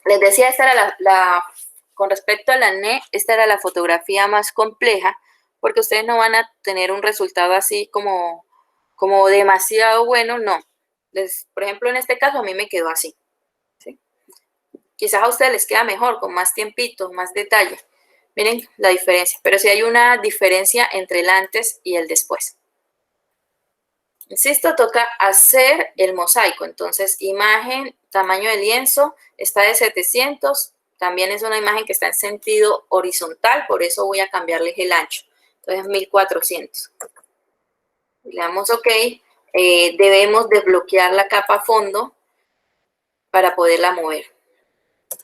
Les decía, esta era con respecto al acné, esta era la fotografía más compleja, porque ustedes no van a tener un resultado así como demasiado bueno, no. Por ejemplo, en este caso a mí me quedó así. ¿Sí? Quizás a ustedes les queda mejor, con más tiempito, más detalle. Miren la diferencia, pero sí hay una diferencia entre el antes y el después. Insisto, toca hacer el mosaico. Entonces, imagen, tamaño de lienzo, está de 700. También es una imagen que está en sentido horizontal, por eso voy a cambiarles el ancho. Entonces, 1400. Le damos OK. Debemos desbloquear la capa fondo para poderla mover.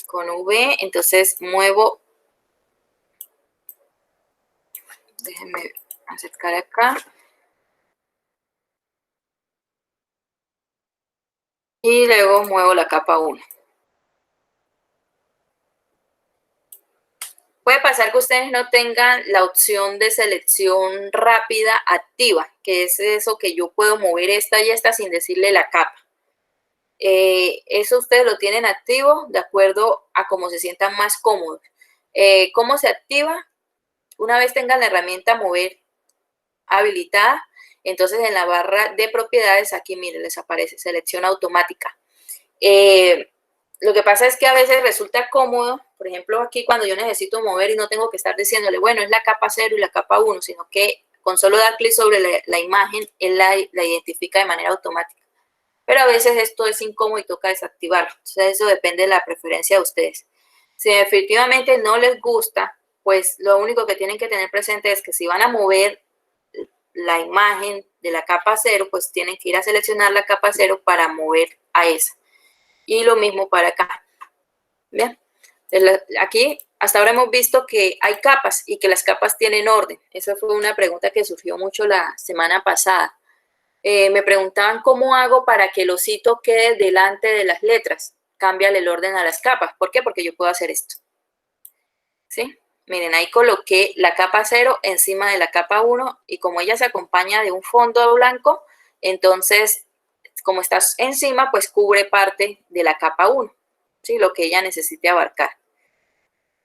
Con V, entonces muevo. Déjenme acercar acá. Y luego muevo la capa 1. Puede pasar que ustedes no tengan la opción de selección rápida activa, que es eso que yo puedo mover esta y esta sin decirle la capa. Eso ustedes lo tienen activo de acuerdo a cómo se sientan más cómodos. ¿Cómo se activa? Una vez tengan la herramienta mover habilitada, entonces en la barra de propiedades, aquí miren, les aparece selección automática. Lo que pasa es que a veces resulta cómodo, por ejemplo, aquí cuando yo necesito mover y no tengo que estar diciéndole, bueno, es la capa 0 y la capa 1, sino que con solo dar clic sobre la imagen, él la identifica de manera automática. pero a veces esto es incómodo y toca desactivarlo. Entonces eso depende de la preferencia de ustedes. Si definitivamente no les gusta, pues lo único que tienen que tener presente es que si van a mover la imagen de la capa 0, pues tienen que ir a seleccionar la capa 0 para mover a esa. Y lo mismo para acá. Bien, aquí hasta ahora hemos visto que hay capas y que las capas tienen orden. Esa fue una pregunta que surgió mucho la semana pasada. Me preguntaban cómo hago para que el osito quede delante de las letras. Cámbiale el orden a las capas. ¿Por qué? Porque yo puedo hacer esto. ¿Sí? Miren, ahí coloqué la capa 0 encima de la capa 1 y como ella se acompaña de un fondo blanco, entonces, como está encima, pues cubre parte de la capa 1, ¿sí? Lo que ella necesite abarcar.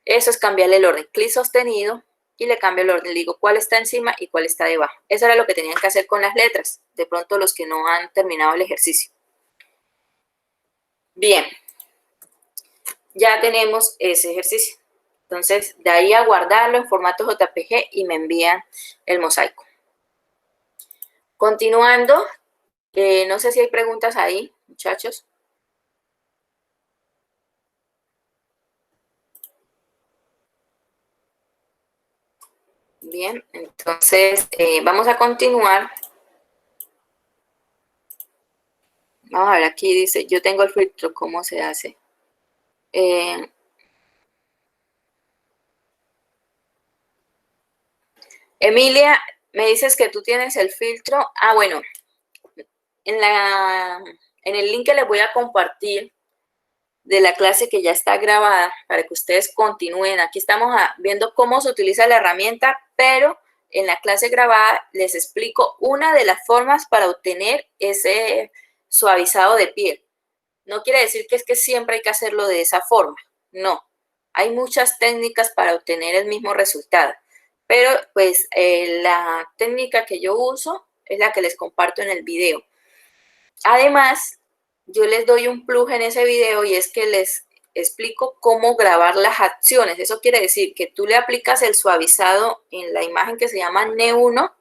Eso es cambiarle el orden. Clic sostenido y le cambio el orden. Le digo cuál está encima y cuál está debajo. Eso era lo que tenían que hacer con las letras. De pronto los que no han terminado el ejercicio. Bien. Ya tenemos ese ejercicio. Entonces, de ahí a guardarlo en formato JPG y me envían el mosaico. Continuando, no sé si hay preguntas ahí, muchachos. Bien, entonces vamos a continuar. Vamos a ver, aquí dice, yo tengo el filtro, ¿cómo se hace? Emilia, me dices que tú tienes el filtro. Ah, bueno, en el link que les voy a compartir de la clase que ya está grabada para que ustedes continúen. Aquí estamos viendo cómo se utiliza la herramienta, pero en la clase grabada les explico una de las formas para obtener ese suavizado de piel. No quiere decir que es que siempre hay que hacerlo de esa forma, no. Hay muchas técnicas para obtener el mismo resultado, pero pues la técnica que yo uso es la que les comparto en el video. Además, yo les doy un plus en ese video y es que les explico cómo grabar las acciones. Eso quiere decir que tú le aplicas el suavizado en la imagen que se llama N1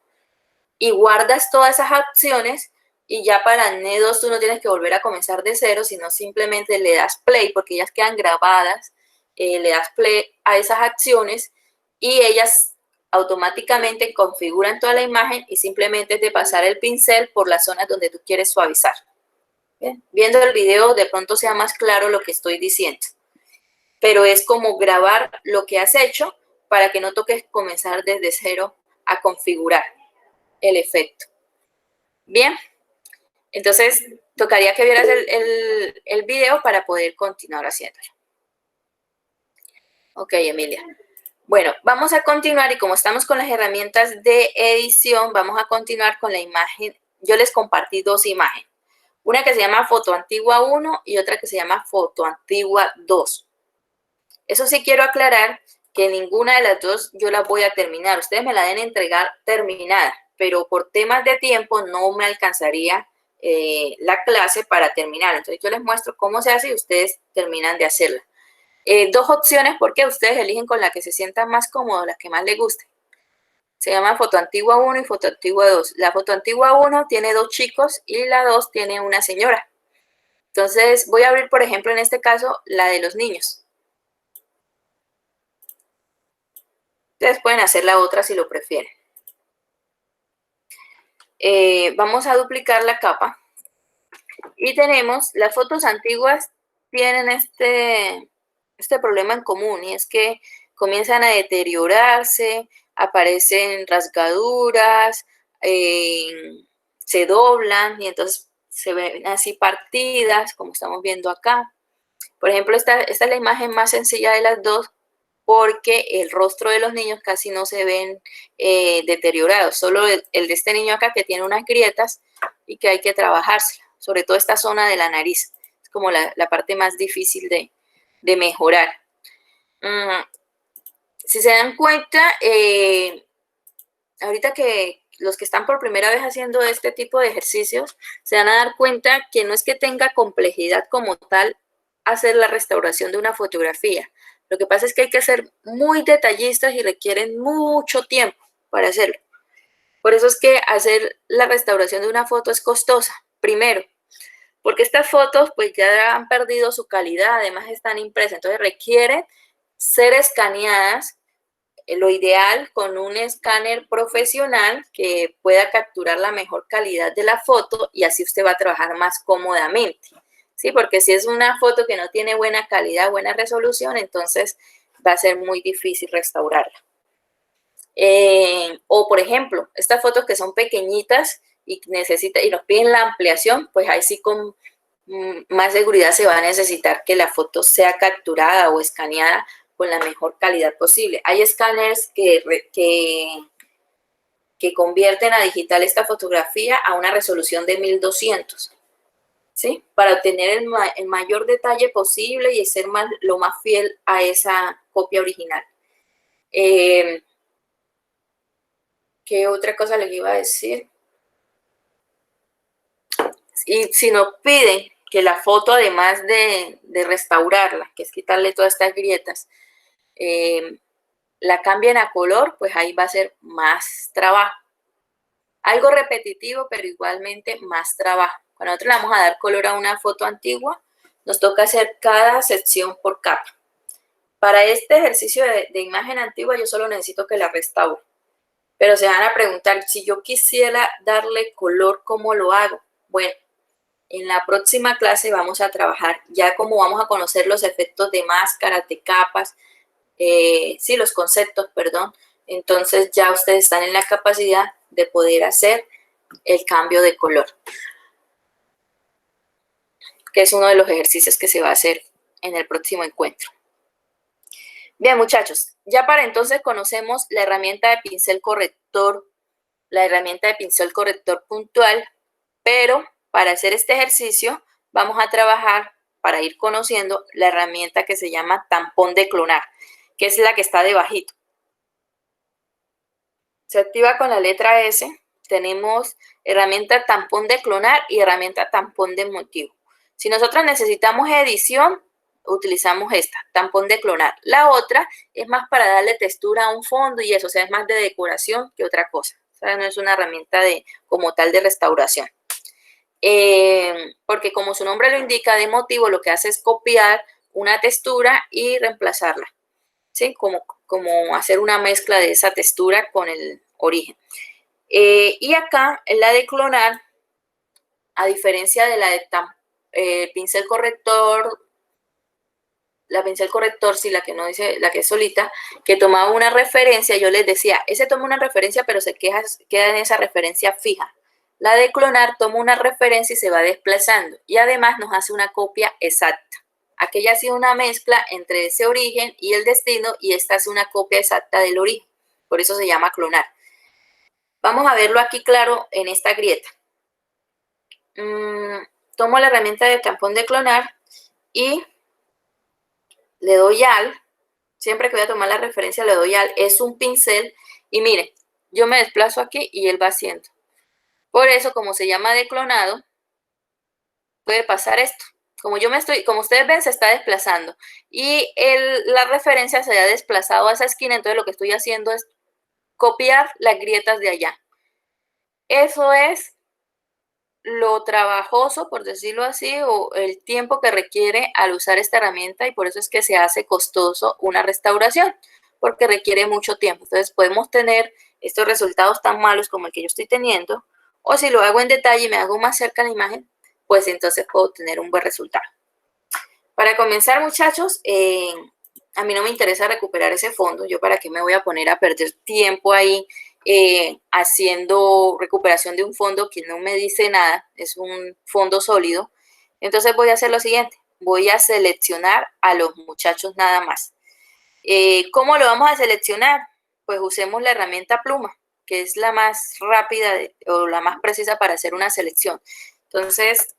y guardas todas esas acciones y ya para N2 tú no tienes que volver a comenzar de cero, sino simplemente le das play porque ellas quedan grabadas, le das play a esas acciones y ellas automáticamente configuran toda la imagen y simplemente es de pasar el pincel por las zonas donde tú quieres suavizar. ¿Bien? Viendo el video de pronto sea más claro lo que estoy diciendo, pero es como grabar lo que has hecho para que no toques comenzar desde cero a configurar el efecto. Bien, entonces tocaría que vieras el video para poder continuar haciéndolo. Ok, Emilia. Bueno, vamos a continuar y como estamos con las herramientas de edición, vamos a continuar con la imagen. Yo les compartí dos imágenes. Una que se llama Foto Antigua 1 y otra que se llama Foto Antigua 2. Eso sí quiero aclarar que ninguna de las dos yo las voy a terminar. Ustedes me la deben entregar terminada, pero por temas de tiempo no me alcanzaría la clase para terminar. Entonces yo les muestro cómo se hace y ustedes terminan de hacerla. Dos opciones porque ustedes eligen con la que se sientan más cómodos, las que más les guste. Se llama Foto Antigua 1 y Foto Antigua 2. La Foto Antigua 1 tiene dos chicos y la 2 tiene una señora. Entonces voy a abrir, por ejemplo, en este caso, la de los niños. Ustedes pueden hacer la otra si lo prefieren. Vamos a duplicar la capa. Y tenemos, las fotos antiguas tienen este problema en común y es que comienzan a deteriorarse, aparecen rasgaduras, se doblan y entonces se ven así partidas, como estamos viendo acá. Por ejemplo, esta es la imagen más sencilla de las dos porque el rostro de los niños casi no se ven deteriorados, solo el de este niño acá que tiene unas grietas y que hay que trabajársela, sobre todo esta zona de la nariz, es como la parte más difícil de mejorar. Si se dan cuenta, ahorita que los que están por primera vez haciendo este tipo de ejercicios, se van a dar cuenta que no es que tenga complejidad como tal hacer la restauración de una fotografía. Lo que pasa es que hay que ser muy detallistas y requieren mucho tiempo para hacerlo. Por eso es que hacer la restauración de una foto es costosa. Primero, porque estas fotos pues ya han perdido su calidad, además están impresas, entonces requieren ser escaneadas, lo ideal con un escáner profesional que pueda capturar la mejor calidad de la foto y así usted va a trabajar más cómodamente. Sí, porque si es una foto que no tiene buena calidad, buena resolución, entonces va a ser muy difícil restaurarla. O por ejemplo, estas fotos que son pequeñitas y nos piden la ampliación, pues ahí sí con más seguridad se va a necesitar que la foto sea capturada o escaneada con la mejor calidad posible. Hay escáneres que convierten a digital esta fotografía a una resolución de 1200, ¿sí? Para obtener el mayor detalle posible y ser lo más fiel a esa copia original. ¿Qué otra cosa les iba a decir? Y si nos piden que la foto, además de restaurarla, que es quitarle todas estas grietas, la cambien a color, pues ahí va a ser más trabajo. Algo repetitivo, pero igualmente más trabajo. Cuando nosotros le vamos a dar color a una foto antigua, nos toca hacer cada sección por capa. Para este ejercicio de imagen antigua, yo solo necesito que la restaure. Pero se van a preguntar, si yo quisiera darle color, ¿cómo lo hago? Bueno, en la próxima clase vamos a trabajar ya como vamos a conocer los efectos de máscaras, de capas, sí, los conceptos, perdón. Entonces ya ustedes están en la capacidad de poder hacer el cambio de color, que es uno de los ejercicios que se va a hacer en el próximo encuentro. Bien, muchachos, ya para entonces conocemos la herramienta de pincel corrector, la herramienta de pincel corrector puntual, pero para hacer este ejercicio vamos a trabajar para ir conociendo la herramienta que se llama tampón de clonar, que es la que está debajito. Se activa con la letra S. Tenemos herramienta tampón de clonar y herramienta tampón de motivo. Si nosotros necesitamos edición, utilizamos esta, tampón de clonar. La otra es más para darle textura a un fondo y eso, o sea, es más de decoración que otra cosa. O sea, no es una herramienta como tal de restauración. Porque como su nombre lo indica, de motivo, lo que hace es copiar una textura y reemplazarla. ¿Sí? Como hacer una mezcla de esa textura con el origen. Y acá, en la de clonar, a diferencia de la de pincel corrector, la pincel corrector, sí, la que no dice, la que es solita, que tomaba una referencia, yo les decía, ese toma una referencia, pero se queda en esa referencia fija. La de clonar toma una referencia y se va desplazando, y además nos hace una copia exacta. Aquella ha sido una mezcla entre ese origen y el destino, y esta hace una copia exacta del origen. Por eso se llama clonar. Vamos a verlo aquí claro en esta grieta. Tomo la herramienta de tampón de clonar y le doy al, siempre que voy a tomar la referencia le doy al, es un pincel y miren, yo me desplazo aquí y él va haciendo. Por eso, como se llama declonado, puede pasar esto. Como ustedes ven, se está desplazando y la referencia se ha desplazado a esa esquina, entonces lo que estoy haciendo es copiar las grietas de allá. Eso es lo trabajoso, por decirlo así, o el tiempo que requiere al usar esta herramienta y por eso es que se hace costoso una restauración, porque requiere mucho tiempo. Entonces podemos tener estos resultados tan malos como el que yo estoy teniendo, o si lo hago en detalle y me hago más cerca la imagen, pues entonces puedo tener un buen resultado. Para comenzar, muchachos, a mí no me interesa recuperar ese fondo. Yo para qué me voy a poner a perder tiempo ahí haciendo recuperación de un fondo que no me dice nada, es un fondo sólido. Entonces voy a hacer lo siguiente, voy a seleccionar a los muchachos nada más. ¿Cómo lo vamos a seleccionar? Pues usemos la herramienta pluma, que es la más rápida o la más precisa para hacer una selección. Entonces,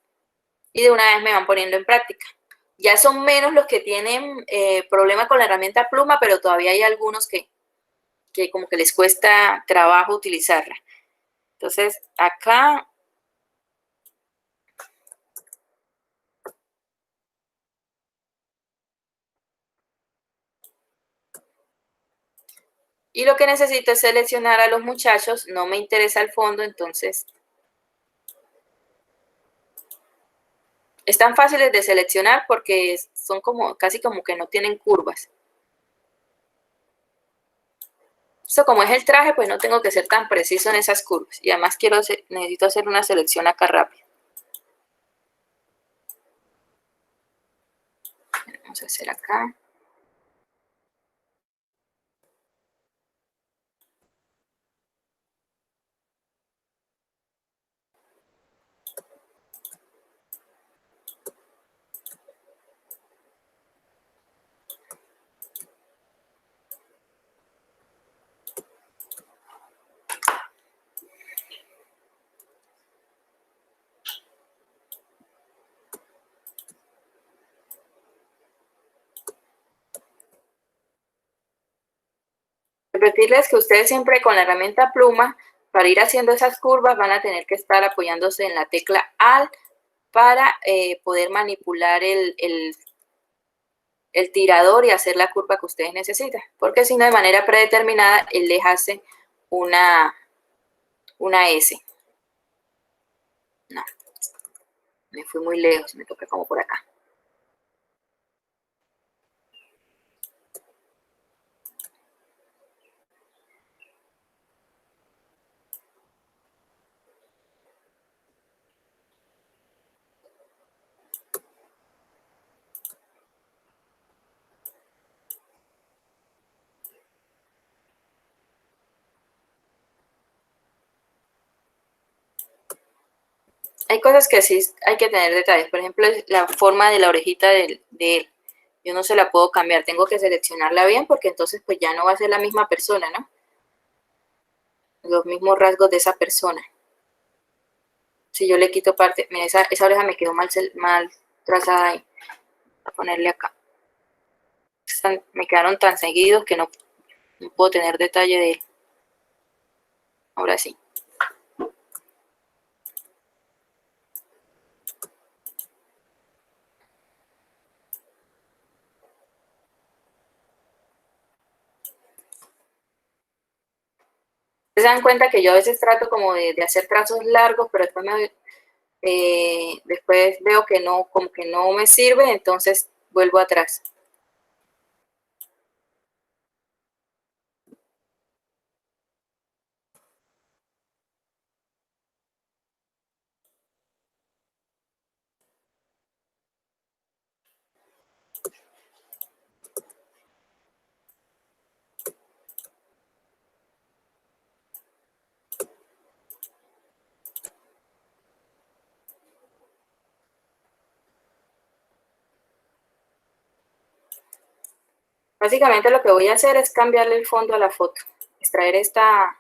y de una vez me van poniendo en práctica. Ya son menos los que tienen problemas con la herramienta pluma, pero todavía hay algunos que como que les cuesta trabajo utilizarla. Entonces, acá y lo que necesito es seleccionar a los muchachos, no me interesa el fondo, entonces Están fáciles de seleccionar porque son casi como que no tienen curvas. Esto como es el traje, pues no tengo que ser tan preciso en esas curvas. Y además necesito hacer una selección acá rápida. Vamos a hacer acá. Repetirles que ustedes siempre con la herramienta pluma, para ir haciendo esas curvas, van a tener que estar apoyándose en la tecla Alt para poder manipular el tirador y hacer la curva que ustedes necesitan. Porque si no, de manera predeterminada, él les hace una S. No, me fui muy lejos, me toca como por acá. Hay cosas que sí hay que tener detalles. Por ejemplo, la forma de la orejita de él. Yo no se la puedo cambiar. Tengo que seleccionarla bien porque entonces pues ya no va a ser la misma persona, ¿no? Los mismos rasgos de esa persona. Si yo le quito parte, mira, esa oreja me quedó mal trazada ahí. Voy a ponerle acá. Me quedaron tan seguidos que no puedo tener detalle de él. Ahora sí. Se dan cuenta que yo a veces trato como de hacer trazos largos, pero después veo que no, como que no me sirve, entonces vuelvo atrás. Básicamente lo que voy a hacer es cambiarle el fondo a la foto, extraer esta.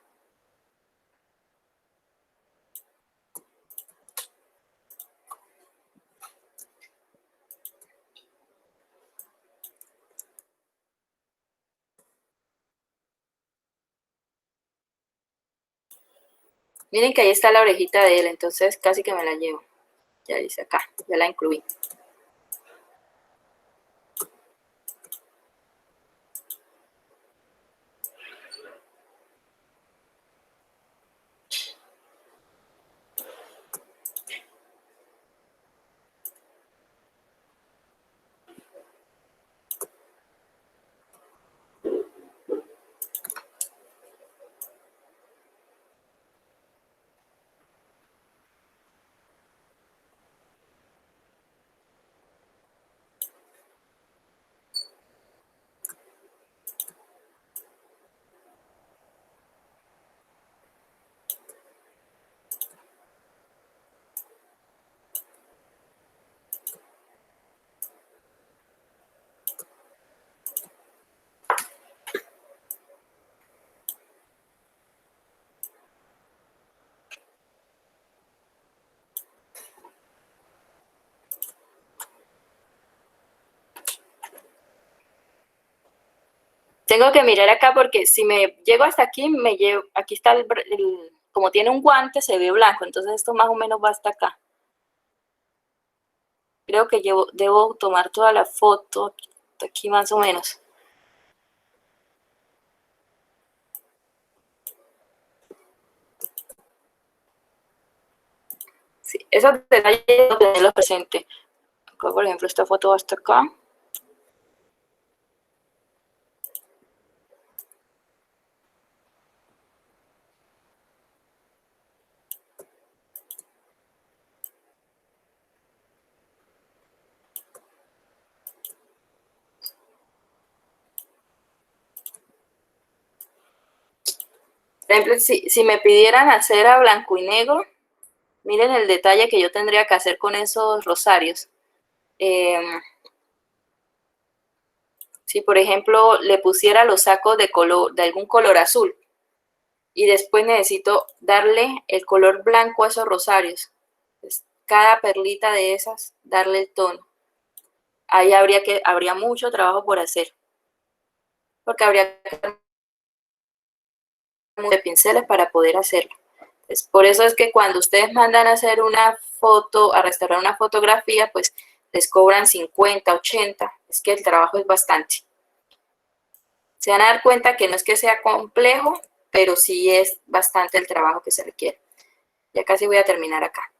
Miren que ahí está la orejita de él, entonces casi que me la llevo. Ya dice acá, ya la incluí. Tengo que mirar acá porque si me llego hasta aquí, aquí está como tiene un guante, se ve blanco, entonces esto más o menos va hasta acá. Creo que debo tomar toda la foto aquí más o menos. Sí, esos detalles debo tenerlos presentes. Por ejemplo, esta foto hasta acá. Por ejemplo, si me pidieran hacer a blanco y negro, miren el detalle que yo tendría que hacer con esos rosarios. Si, por ejemplo, le pusiera los sacos de color, de algún color azul, y después necesito darle el color blanco a esos rosarios. Pues, cada perlita de esas, darle el tono. Ahí habría mucho trabajo por hacer, porque habría que de pinceles para poder hacerlo. Pues, por eso es que cuando ustedes mandan a hacer una foto, a restaurar una fotografía, pues les cobran 50, 80. Es que el trabajo es bastante. Se van a dar cuenta que no es que sea complejo, pero sí es bastante el trabajo que se requiere. Ya casi voy a terminar acá.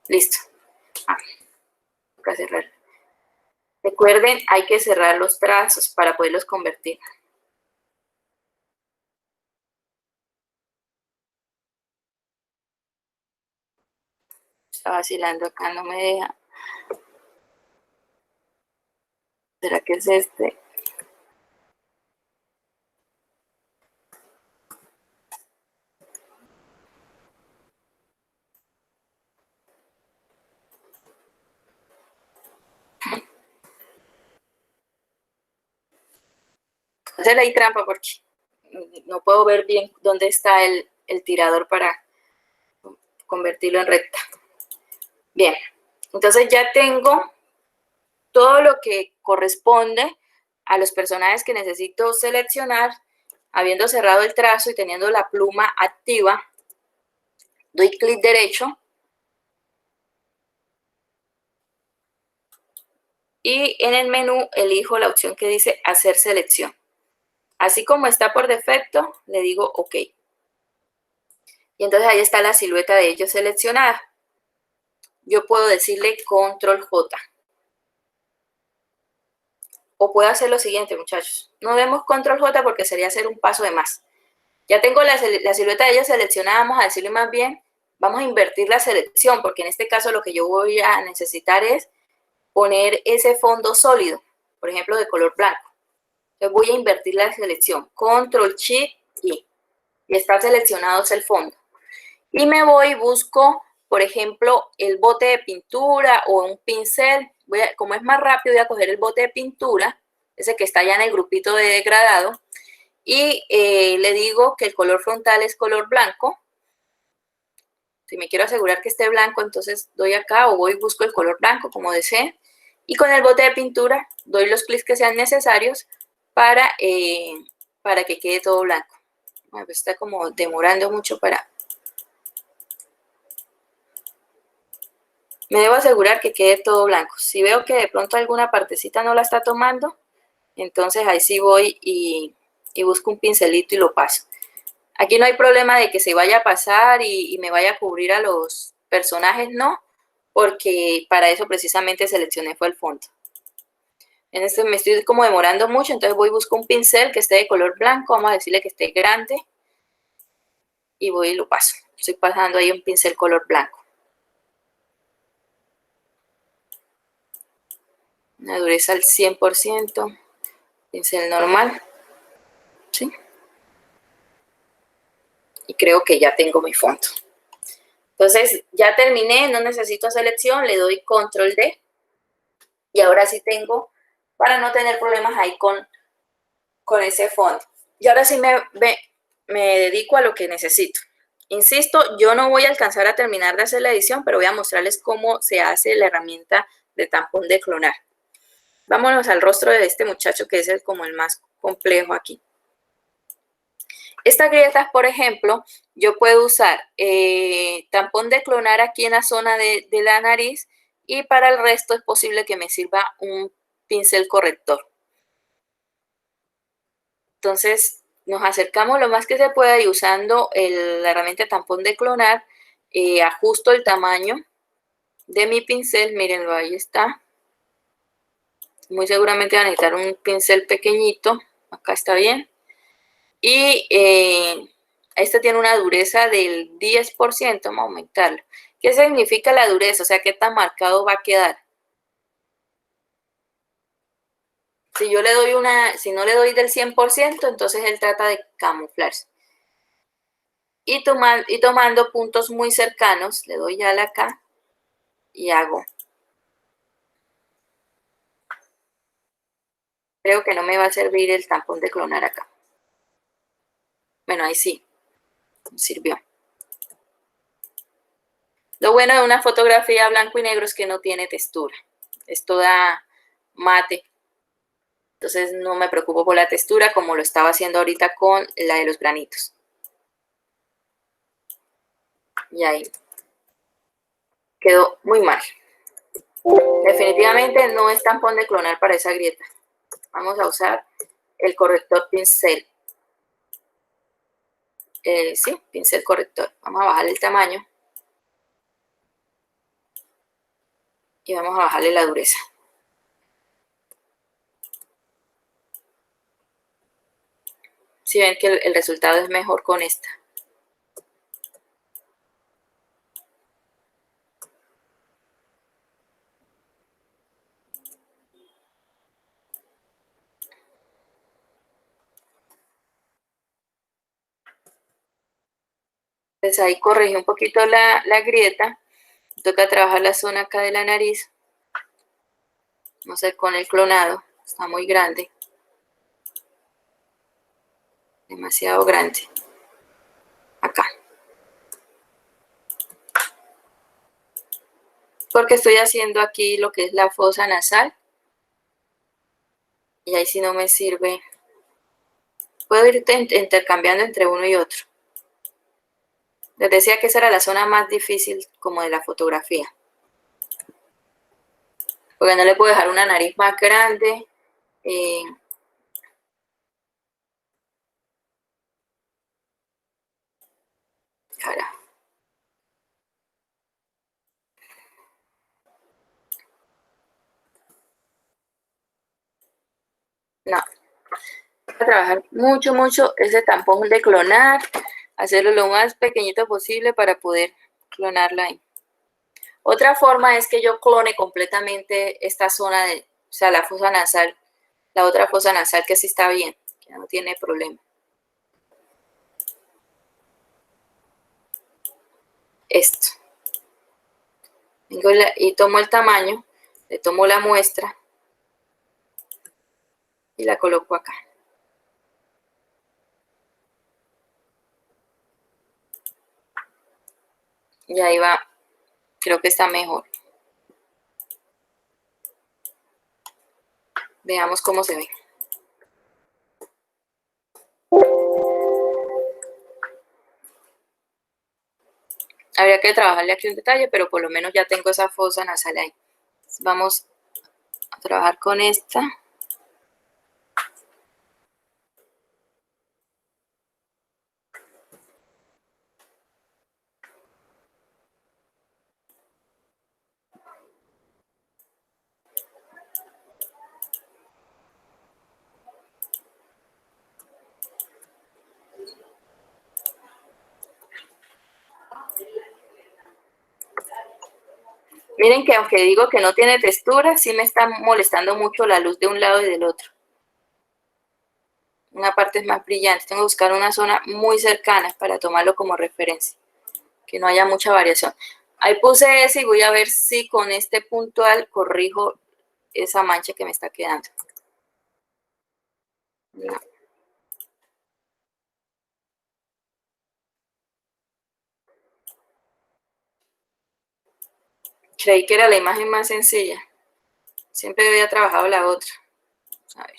Listo. Para cerrar. Recuerden, hay que cerrar los trazos para poderlos convertir. Está vacilando acá, no me deja. ¿Será que es este? Entonces hay trampa porque no puedo ver bien dónde está el tirador para convertirlo en recta. Bien, entonces ya tengo todo lo que corresponde a los personajes que necesito seleccionar. Habiendo cerrado el trazo y teniendo la pluma activa, doy clic derecho y en el menú elijo la opción que dice hacer selección. Así como está por defecto, le digo OK. Y entonces ahí está la silueta de ellos seleccionada. Yo puedo decirle control J. O puedo hacer lo siguiente, muchachos. No demos control J porque sería hacer un paso de más. Ya tengo la silueta de ellos seleccionada, vamos a decirle más bien, vamos a invertir la selección, porque en este caso lo que yo voy a necesitar es poner ese fondo sólido, por ejemplo, de color blanco. Entonces voy a invertir la selección, control shift y está seleccionado el fondo. Y me voy y busco, por ejemplo, el bote de pintura o un pincel. Como es más rápido, voy a coger el bote de pintura, ese que está ya en el grupito de degradado, y le digo que el color frontal es color blanco. Si me quiero asegurar que esté blanco, entonces doy acá o voy y busco el color blanco como deseen. Y con el bote de pintura doy los clics que sean necesarios para que quede todo blanco. Bueno, pues está como demorando mucho para... Me debo asegurar que quede todo blanco. Si veo que de pronto alguna partecita no la está tomando, entonces ahí sí voy y busco un pincelito y lo paso. Aquí no hay problema de que se vaya a pasar y me vaya a cubrir a los personajes, no, porque para eso precisamente seleccioné fue el fondo. En este me estoy como demorando mucho, entonces voy y busco un pincel que esté de color blanco, vamos a decirle que esté grande, y voy y lo paso. Estoy pasando ahí un pincel color blanco. Una dureza al 100%, pincel normal, ¿sí? Y creo que ya tengo mi fondo. Entonces ya terminé, no necesito selección, le doy control D y ahora sí tengo, para no tener problemas ahí con ese fondo. Y ahora sí me dedico a lo que necesito. Insisto, yo no voy a alcanzar a terminar de hacer la edición, pero voy a mostrarles cómo se hace la herramienta de tampón de clonar. Vámonos al rostro de este muchacho que es como el más complejo aquí. Estas grietas, por ejemplo, yo puedo usar tampón de clonar aquí en la zona de la nariz y para el resto es posible que me sirva un pincel corrector. Entonces, nos acercamos lo más que se pueda y usando la herramienta tampón de clonar, ajusto el tamaño de mi pincel. Mírenlo, ahí está. Muy seguramente van a necesitar un pincel pequeñito. Acá está bien. Y este tiene una dureza del 10%. Vamos a aumentarlo. ¿Qué significa la dureza? O sea, ¿qué tan marcado va a quedar? Si yo le doy si no le doy del 100%, entonces él trata de camuflarse. Y tomando puntos muy cercanos, le doy al acá y hago. Creo que no me va a servir el tampón de clonar acá. Bueno, ahí sí, sirvió. Lo bueno de una fotografía blanco y negro es que no tiene textura. Es toda mate. Entonces no me preocupo por la textura como lo estaba haciendo ahorita con la de los granitos. Y ahí quedó muy mal. Definitivamente no es tampón de clonar para esa grieta. Vamos a usar el corrector pincel. Sí, pincel corrector. Vamos a bajar el tamaño. Y vamos a bajarle la dureza. Si ven que el resultado es mejor con esta. Entonces ahí corrige un poquito la grieta. Toca trabajar la zona acá de la nariz. No sé, con el clonado. Está muy grande. Demasiado grande. Acá. Porque estoy haciendo aquí lo que es la fosa nasal. Y ahí sí no me sirve. Puedo ir intercambiando entre uno y otro. Les decía que esa era la zona más difícil como de la fotografía. Porque no le puedo dejar una nariz más grande. Cara. No. Voy a trabajar mucho, mucho ese tampón de clonar. Hacerlo lo más pequeñito posible para poder clonarla ahí. Otra forma es que yo clone completamente esta zona o sea, la fosa nasal, la otra fosa nasal que sí está bien, que no tiene problema. Esto. Y tomo el tamaño, le tomo la muestra y la coloco acá. Y ahí va, creo que está mejor. Veamos cómo se ve. Habría que trabajarle aquí un detalle, pero por lo menos ya tengo esa fosa nasal ahí. Vamos a trabajar con esta. Miren que aunque digo que no tiene textura, sí me está molestando mucho la luz de un lado y del otro. Una parte es más brillante. Tengo que buscar una zona muy cercana para tomarlo como referencia. Que no haya mucha variación. Ahí puse ese y voy a ver si con este puntual corrijo esa mancha que me está quedando. No. Creí que era la imagen más sencilla. Siempre había trabajado la otra. A ver.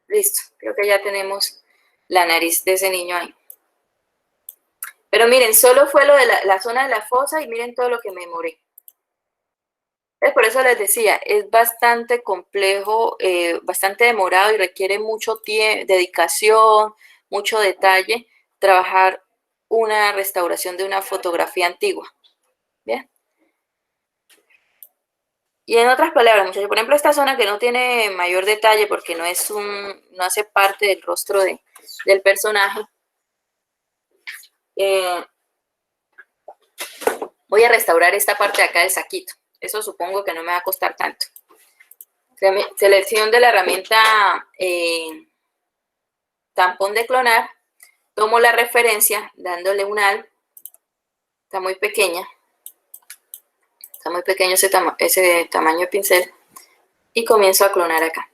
Listo. Creo que ya tenemos la nariz de ese niño ahí. Pero miren, solo fue lo de la zona de la fosa y miren todo lo que me demoré. Por eso les decía, es bastante complejo, bastante demorado y requiere mucho tiempo, dedicación, mucho detalle, trabajar una restauración de una fotografía antigua. Bien. Y en otras palabras, muchachos, por ejemplo, esta zona que no tiene mayor detalle porque no hace parte del rostro del personaje, voy a restaurar esta parte de acá del saquito. Eso supongo que no me va a costar tanto. Selección de la herramienta tampón de clonar, tomo la referencia dándole un alt, está muy pequeño ese tamaño de pincel, y comienzo a clonar acá.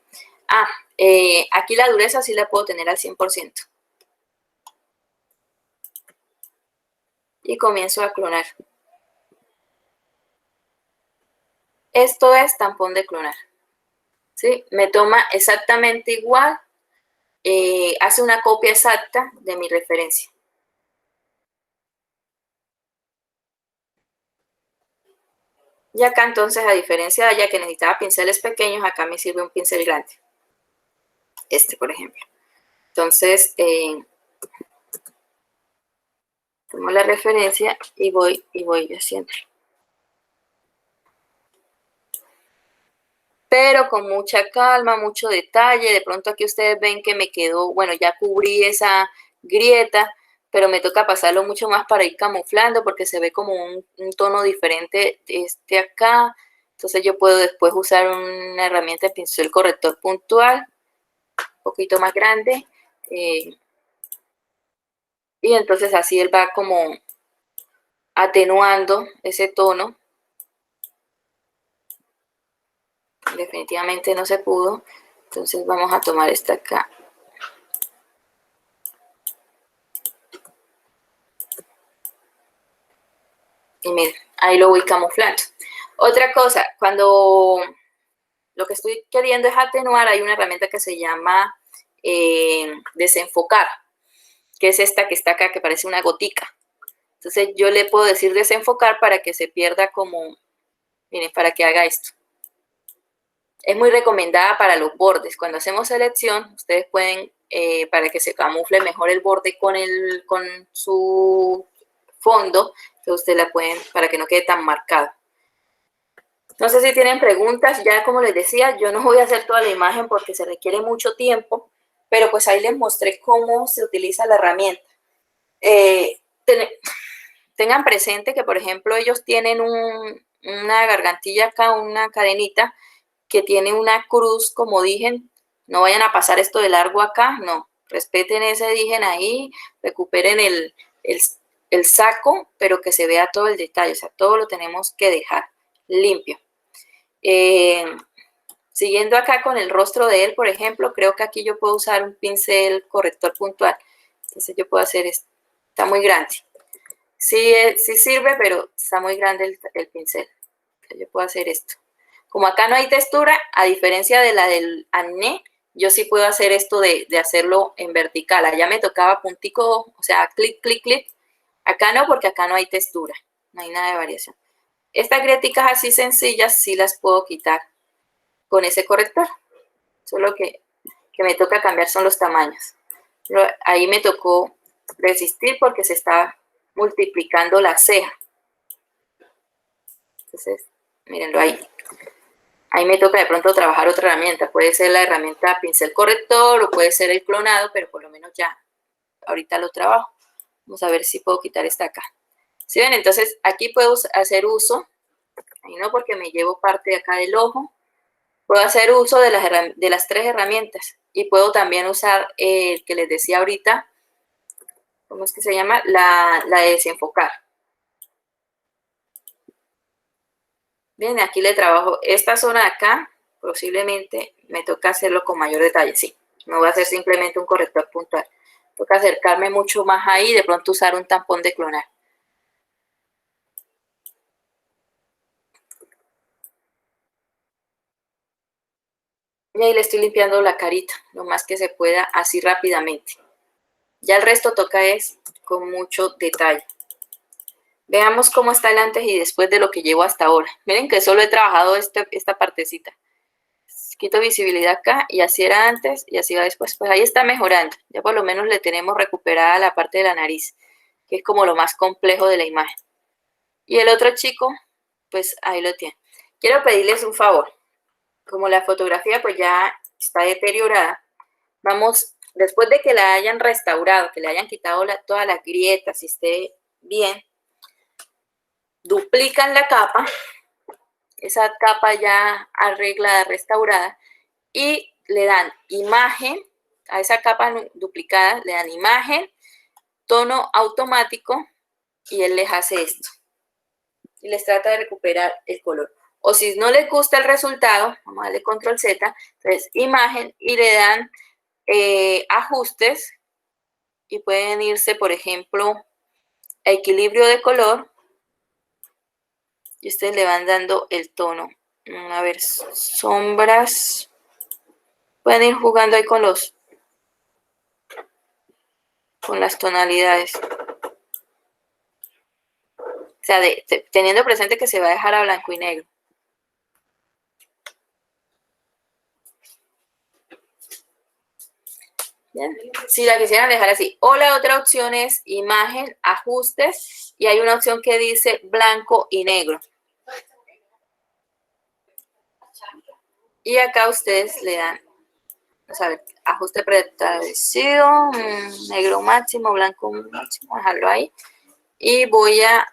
Aquí la dureza sí la puedo tener al 100%. Y comienzo a clonar. Esto es tampón de clonar. ¿Sí? Me toma exactamente igual, hace una copia exacta de mi referencia. Y acá entonces, a diferencia de allá que necesitaba pinceles pequeños, acá me sirve un pincel grande. Este, por ejemplo. Entonces, tomo la referencia y voy haciendo. Pero con mucha calma, mucho detalle. De pronto aquí ustedes ven que me quedó, bueno, ya cubrí esa grieta, pero me toca pasarlo mucho más para ir camuflando porque se ve como un tono diferente acá. Entonces yo puedo después usar una herramienta de pincel corrector puntual, un poquito más grande. Y entonces así él va como atenuando ese tono. Definitivamente no se pudo. Entonces vamos a tomar esta acá. Y miren, ahí lo voy camuflando. Otra cosa, cuando lo que estoy queriendo es atenuar, hay una herramienta que se llama desenfocar, que es esta que está acá, que parece una gotica. Entonces yo le puedo decir desenfocar para que se pierda como, miren, para que haga esto. Es muy recomendada para los bordes. Cuando hacemos selección, ustedes pueden, para que se camufle mejor el borde con su fondo, que ustedes la pueden, para que no quede tan marcado. No sé si tienen preguntas, ya como les decía, yo no voy a hacer toda la imagen porque se requiere mucho tiempo, pero pues ahí les mostré cómo se utiliza la herramienta. Tengan presente que, por ejemplo, ellos tienen una gargantilla acá, una cadenita, que tiene una cruz, como dije, no vayan a pasar esto de largo acá, no, respeten ese digen ahí, recuperen el saco, pero que se vea todo el detalle, o sea, todo lo tenemos que dejar limpio. Siguiendo acá con el rostro de él, por ejemplo, creo que aquí yo puedo usar un pincel corrector puntual. Entonces yo puedo hacer esto. Está muy grande. Sí, sí sirve, pero está muy grande el pincel. Entonces yo puedo hacer esto. Como acá no hay textura, a diferencia de la del acné, yo sí puedo hacer esto de hacerlo en vertical. Allá me tocaba puntico, o sea, clic, clic, clic. Acá no, porque acá no hay textura. No hay nada de variación. Estas grieticas así sencillas sí las puedo quitar con ese corrector. Solo que me toca cambiar son los tamaños. Pero ahí me tocó resistir porque se está multiplicando la ceja. Entonces, mírenlo ahí. Ahí me toca de pronto trabajar otra herramienta. Puede ser la herramienta pincel corrector o puede ser el clonado, pero por lo menos ya ahorita lo trabajo. Vamos a ver si puedo quitar esta acá. ¿Sí ven? Entonces aquí puedo hacer uso. Ahí no, porque me llevo parte de acá del ojo. Puedo hacer uso de las tres herramientas y puedo también usar el que les decía ahorita, ¿cómo es que se llama? La de desenfocar. Bien, aquí le trabajo esta zona de acá, posiblemente me toca hacerlo con mayor detalle, sí. No voy a hacer simplemente un corrector puntual. Toca acercarme mucho más ahí y de pronto usar un tampón de clonar. Y ahí le estoy limpiando la carita, lo más que se pueda, así rápidamente. Ya el resto toca es con mucho detalle. Veamos cómo está el antes y después de lo que llevo hasta ahora. Miren que solo he trabajado esta partecita. Quito visibilidad acá y así era antes y así va después. Pues ahí está mejorando. Ya por lo menos le tenemos recuperada la parte de la nariz, que es como lo más complejo de la imagen. Y el otro chico, pues ahí lo tiene. Quiero pedirles un favor. Como la fotografía pues ya está deteriorada, vamos, después de que la hayan restaurado, que le hayan quitado todas las grietas y esté bien, duplican la capa, esa capa ya arreglada, restaurada, y le dan imagen, a esa capa duplicada, le dan imagen, tono automático, y él les hace esto. Y les trata de recuperar el color. O si no les gusta el resultado, vamos a darle control Z, entonces imagen, y le dan ajustes, y pueden irse, por ejemplo, a equilibrio de color, y ustedes le van dando el tono. A ver, sombras. Pueden ir jugando ahí con las tonalidades. O sea, teniendo presente que se va a dejar a blanco y negro. Bien. Si la quisieran dejar así. O la otra opción es imagen, ajustes, y hay una opción que dice blanco y negro. Y acá ustedes le dan, vamos a ver, ajuste preestablecido, negro máximo, blanco máximo, dejarlo ahí. Y voy a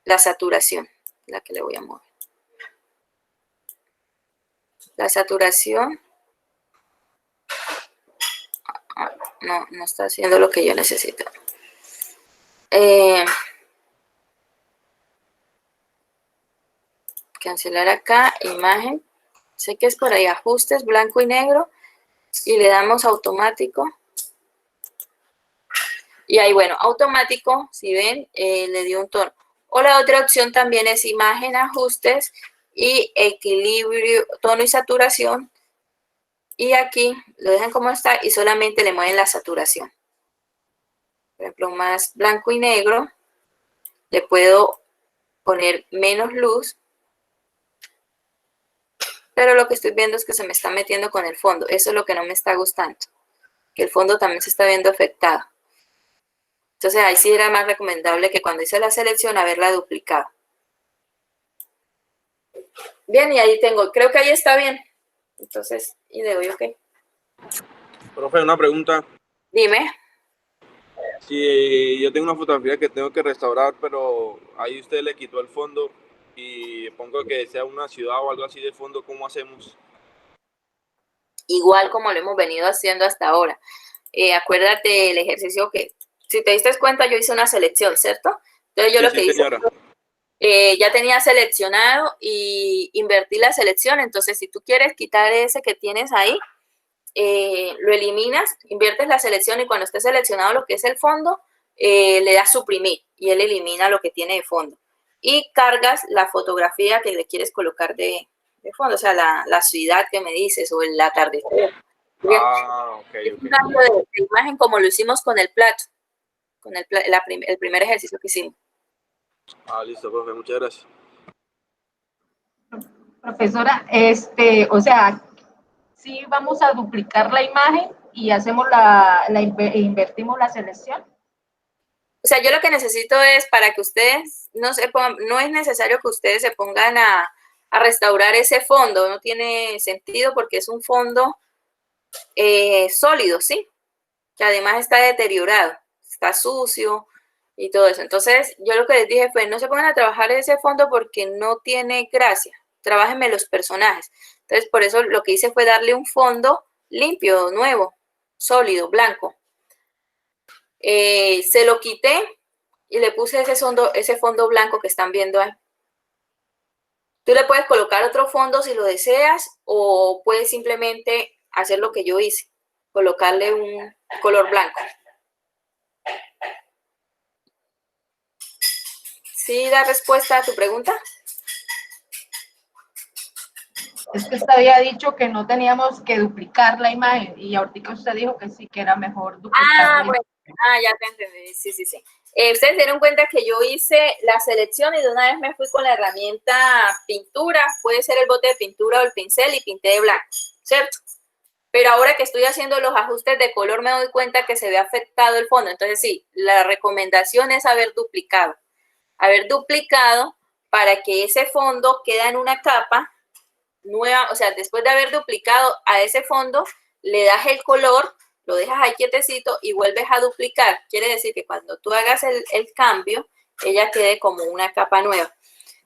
la saturación, la que le voy a mover. La saturación. No está haciendo lo que yo necesito. Cancelar acá, imagen. Sé que es por ahí, ajustes, blanco y negro. Y le damos automático. Y ahí, bueno, automático, si ven, le dio un tono. O la otra opción también es imagen, ajustes y equilibrio, tono y saturación. Y aquí lo dejan como está y solamente le mueven la saturación. Por ejemplo, más blanco y negro. Le puedo poner menos luz. Pero lo que estoy viendo es que se me está metiendo con el fondo. Eso es lo que no me está gustando. Que el fondo también se está viendo afectado. Entonces ahí sí era más recomendable que cuando hice la selección haberla duplicado. Bien, y ahí tengo, creo que ahí está bien. Entonces, y le doy OK. Profe, una pregunta. Dime. Si yo tengo una fotografía que tengo que restaurar, pero ahí usted le quitó el fondo y pongo que sea una ciudad o algo así de fondo, ¿cómo hacemos? Igual como lo hemos venido haciendo hasta ahora. Acuérdate el ejercicio que, si te diste cuenta, yo hice una selección, ¿cierto? Entonces yo Sí, lo sí, que hice, señora. ya tenía seleccionado y invertí la selección. Entonces, si tú quieres quitar ese que tienes ahí, lo eliminas, inviertes la selección y cuando esté seleccionado lo que es el fondo, le das suprimir y él elimina lo que tiene de fondo. Y cargas la fotografía que le quieres colocar de fondo, o sea, la ciudad que me dices o el atardecer. Ah, ok. Es un cambio de imagen como lo hicimos con el plato, con el primer ejercicio que hicimos. Ah, listo, profe, muchas gracias. Profesora, o sea, sí vamos a duplicar la imagen y hacemos invertimos la selección. O sea, yo lo que necesito es para que ustedes no es necesario que ustedes se pongan a restaurar ese fondo, no tiene sentido porque es un fondo sólido, ¿sí? Que además está deteriorado, está sucio y todo eso. Entonces, yo lo que les dije fue, no se pongan a trabajar ese fondo porque no tiene gracia, trabájenme los personajes. Entonces, por eso lo que hice fue darle un fondo limpio, nuevo, sólido, blanco. Se lo quité y le puse ese fondo blanco que están viendo ahí. Tú le puedes colocar otro fondo si lo deseas o puedes simplemente hacer lo que yo hice, colocarle un color blanco. ¿Sí da respuesta a tu pregunta? Es que usted había dicho que no teníamos que duplicar la imagen y ahorita usted dijo que sí, que era mejor duplicarla. Bueno. Ya te entendí. Sí. Ustedes se dieron cuenta que yo hice la selección y de una vez me fui con la herramienta pintura, puede ser el bote de pintura o el pincel, y pinté de blanco, ¿cierto? Pero ahora que estoy haciendo los ajustes de color me doy cuenta que se ve afectado el fondo. Entonces sí, la recomendación es haber duplicado para que ese fondo quede en una capa nueva. O sea, después de haber duplicado a ese fondo, le das el color, lo dejas ahí quietecito y vuelves a duplicar. Quiere decir que cuando tú hagas el cambio, ella quede como una capa nueva.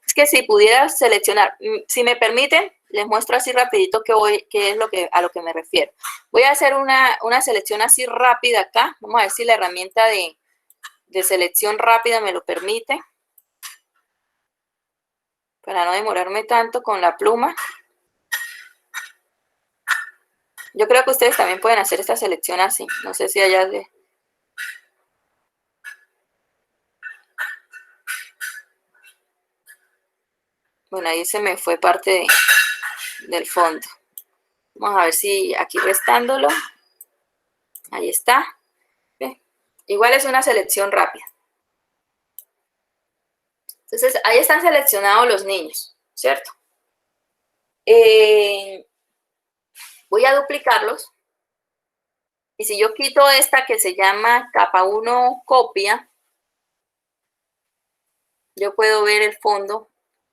Es que si pudieras seleccionar, si me permiten, les muestro así rapidito qué es a lo que me refiero. Voy a hacer una selección así rápida acá. Vamos a ver si la herramienta de selección rápida me lo permite, para no demorarme tanto con la pluma. Yo creo que ustedes también pueden hacer esta selección así. No sé si allá de... Bueno, ahí se me fue parte del fondo. Vamos a ver si aquí restándolo. Ahí está. ¿Ve? Igual es una selección rápida. Entonces, ahí están seleccionados los niños, ¿cierto? Voy a duplicarlos. Y si yo quito esta que se llama capa 1 copia, yo puedo ver el fondo,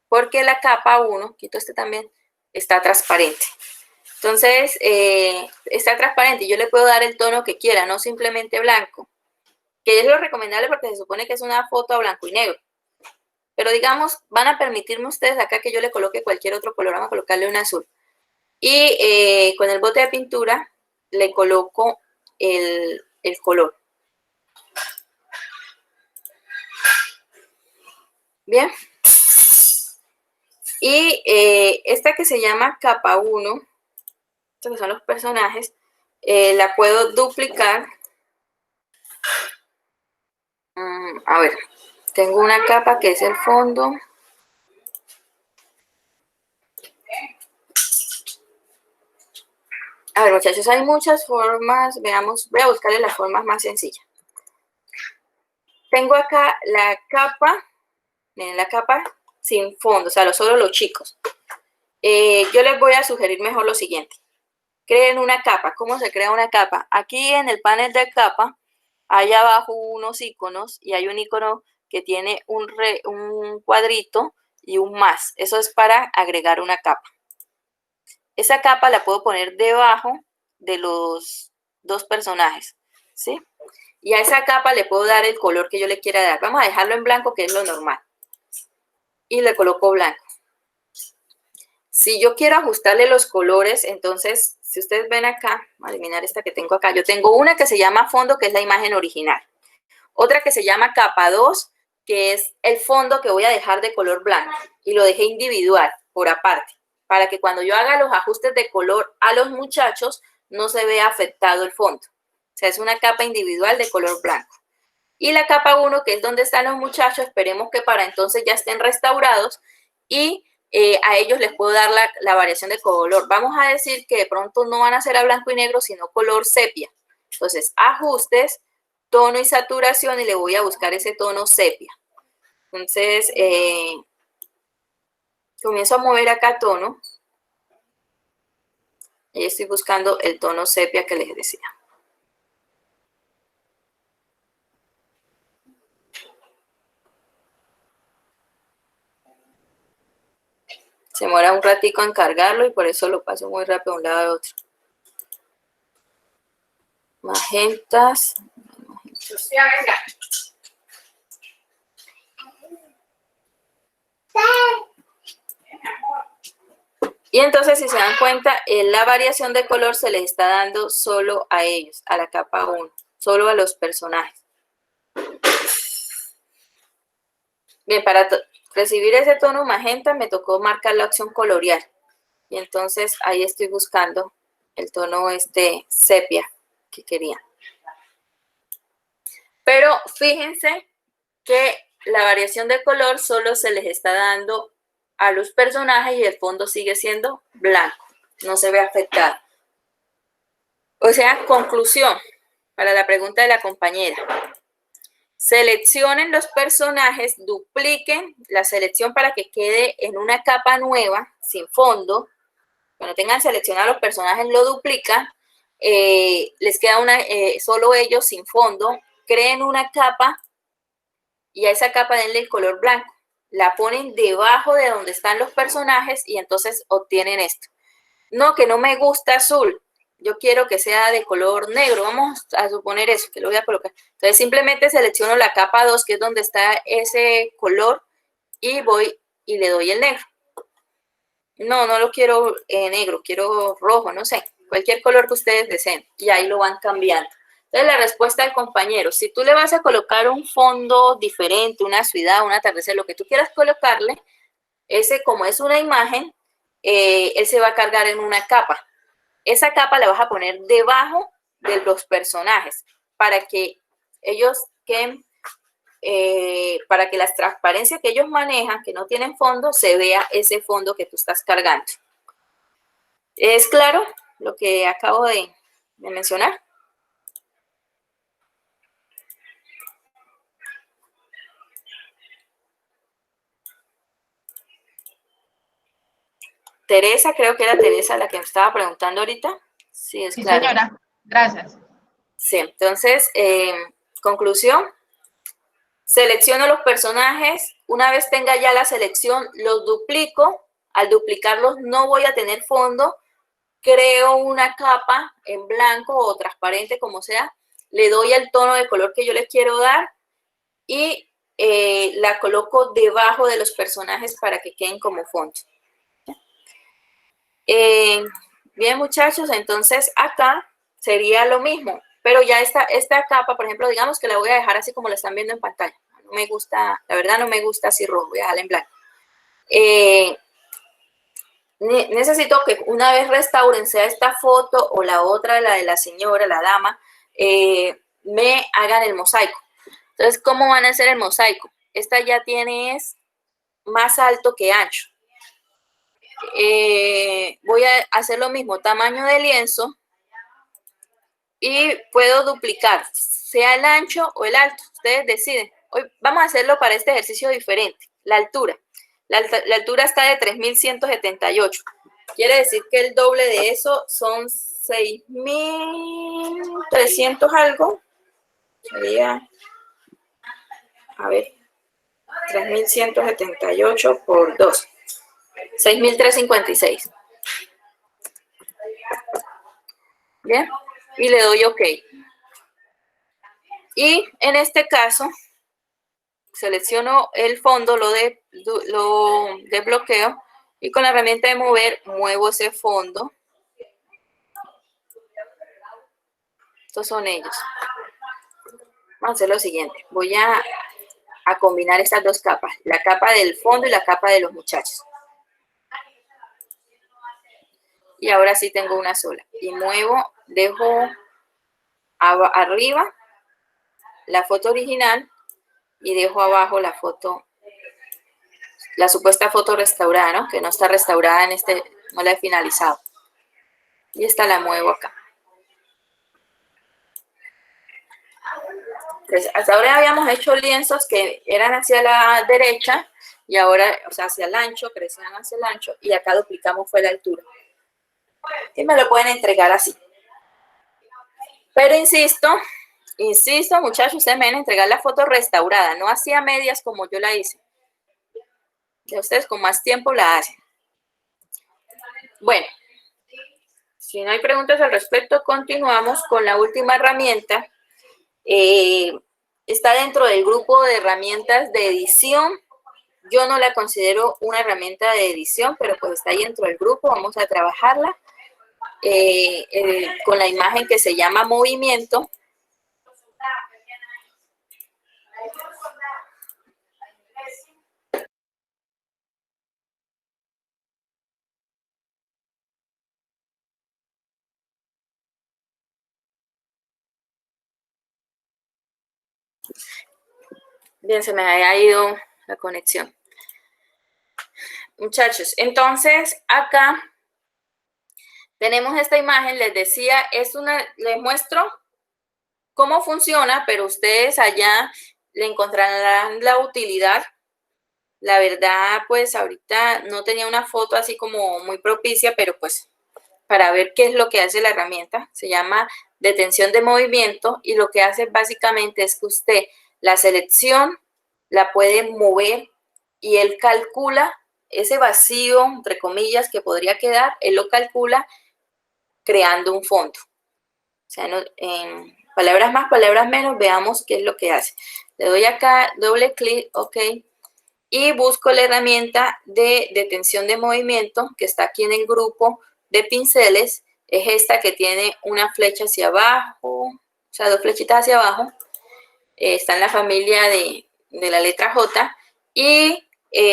porque la capa 1, quito este también, está transparente. Entonces, está transparente y yo le puedo dar el tono que quiera, no simplemente blanco, que es lo recomendable porque se supone que es una foto a blanco y negro. Pero digamos, van a permitirme ustedes acá que yo le coloque cualquier otro color. Vamos a colocarle un azul. Y con el bote de pintura le coloco el color. Bien. Y esta que se llama capa 1, estos que son los personajes, la puedo duplicar. A ver, tengo una capa que es el fondo. A ver, muchachos, hay muchas formas. Veamos, voy a buscarle las formas más sencillas. Tengo acá la capa, miren, la capa sin fondo, o sea, solo los chicos. Yo les voy a sugerir mejor lo siguiente. Creen una capa. ¿Cómo se crea una capa? Aquí en el panel de capa hay abajo unos iconos y hay un icono que tiene un cuadrito y un más. Eso es para agregar una capa. Esa capa la puedo poner debajo de los dos personajes, ¿sí? Y a esa capa le puedo dar el color que yo le quiera dar. Vamos a dejarlo en blanco, que es lo normal. Y le coloco blanco. Si yo quiero ajustarle los colores, entonces, si ustedes ven acá, voy a eliminar esta que tengo acá. Yo tengo una que se llama fondo, que es la imagen original. Otra que se llama capa 2, que es el fondo que voy a dejar de color blanco. Y lo dejé individual, por aparte, para que cuando yo haga los ajustes de color a los muchachos, no se vea afectado el fondo. O sea, es una capa individual de color blanco. Y la capa 1, que es donde están los muchachos, esperemos que para entonces ya estén restaurados y a ellos les puedo dar la variación de color. Vamos a decir que de pronto no van a ser a blanco y negro, sino color sepia. Entonces, ajustes, tono y saturación, y le voy a buscar ese tono sepia. Entonces, comienzo a mover acá tono. Y estoy buscando el tono sepia que les decía. Se demora un ratico en cargarlo y por eso lo paso muy rápido de un lado a otro. Magentas. Y entonces, si se dan cuenta, la variación de color se les está dando solo a ellos, a la capa 1, solo a los personajes. Bien, para recibir ese tono magenta me tocó marcar la opción colorear. Y entonces ahí estoy buscando el tono sepia que quería. Pero fíjense que la variación de color solo se les está dando a los personajes y el fondo sigue siendo blanco. No se ve afectado. O sea, conclusión para la pregunta de la compañera. Seleccionen los personajes, dupliquen la selección para que quede en una capa nueva, sin fondo. Cuando tengan seleccionados los personajes, lo duplican. Les queda solo ellos sin fondo. Creen una capa y a esa capa denle el color blanco. La ponen debajo de donde están los personajes y entonces obtienen esto. No, que no me gusta azul. Yo quiero que sea de color negro. Vamos a suponer eso, que lo voy a colocar. Entonces simplemente selecciono la capa 2, que es donde está ese color, y voy y le doy el negro. No, no lo quiero negro, quiero rojo, no sé. Cualquier color que ustedes deseen. Y ahí lo van cambiando. Entonces la respuesta del compañero, si tú le vas a colocar un fondo diferente, una ciudad, un atardecer, lo que tú quieras colocarle, ese como es una imagen, él se va a cargar en una capa. Esa capa la vas a poner debajo de los personajes para que ellos queden, para que las transparencias que ellos manejan, que no tienen fondo, se vea ese fondo que tú estás cargando. ¿Es claro lo que acabo de mencionar? Teresa, creo que era Teresa la que me estaba preguntando ahorita. Sí, es claro. Sí, señora. Gracias. Sí, entonces, conclusión. Selecciono los personajes. Una vez tenga ya la selección, los duplico. Al duplicarlos no voy a tener fondo. Creo una capa en blanco o transparente, como sea. Le doy el tono de color que yo le quiero dar y la coloco debajo de los personajes para que queden como fondo. Bien, muchachos, entonces acá sería lo mismo, pero ya esta capa, por ejemplo, digamos que la voy a dejar así como la están viendo en pantalla. No me gusta, la verdad no me gusta así rojo, voy a dejarla en blanco. Necesito que una vez restauren, sea esta foto o la otra, la de la señora, la dama, me hagan el mosaico. Entonces, ¿cómo van a hacer el mosaico? Esta ya tiene es más alto que ancho. Voy a hacer lo mismo, tamaño de lienzo, y puedo duplicar, sea el ancho o el alto, ustedes deciden. Hoy vamos a hacerlo para este ejercicio diferente, la altura. La altura está de 3.178, quiere decir que el doble de eso son 6.300 algo, sería, a ver, 3.178 por 2. 6.356. Bien, y le doy OK. Y en este caso, selecciono el fondo, lo desbloqueo y con la herramienta de mover, muevo ese fondo. Estos son ellos. Vamos a hacer lo siguiente. Voy a combinar estas dos capas, la capa del fondo y la capa de los muchachos. Y ahora sí tengo una sola. Y muevo, dejo arriba la foto original y dejo abajo la foto, la supuesta foto restaurada, ¿no? Que no está restaurada en no la he finalizado. Y esta la muevo acá. Entonces, hasta ahora habíamos hecho lienzos que eran hacia la derecha y ahora, o sea, hacia el ancho, crecían hacia el ancho y acá duplicamos fue la altura. Y me lo pueden entregar así. Pero insisto, muchachos, ustedes me van a entregar la foto restaurada, no así a medias como yo la hice. Ya ustedes con más tiempo la hacen. Bueno, si no hay preguntas al respecto, continuamos con la última herramienta. Está dentro del grupo de herramientas de edición. Yo no la considero una herramienta de edición, pero pues está ahí dentro del grupo. Vamos a trabajarla con la imagen que se llama movimiento. Bien, se me había ido la conexión. Muchachos, entonces acá tenemos esta imagen, les decía, les muestro cómo funciona, pero ustedes allá le encontrarán la utilidad. La verdad, pues ahorita no tenía una foto así como muy propicia, pero pues para ver qué es lo que hace la herramienta. Se llama detención de movimiento y lo que hace básicamente es que usted la selección la puede mover y él calcula ese vacío, entre comillas, que podría quedar, él lo calcula creando un fondo. O sea, no, en palabras más, palabras menos, veamos qué es lo que hace. Le doy acá doble clic, ok, y busco la herramienta de detención de movimiento que está aquí en el grupo de pinceles. Es esta que tiene una flecha hacia abajo, o sea, dos flechitas hacia abajo. Está en la familia de la letra J. Y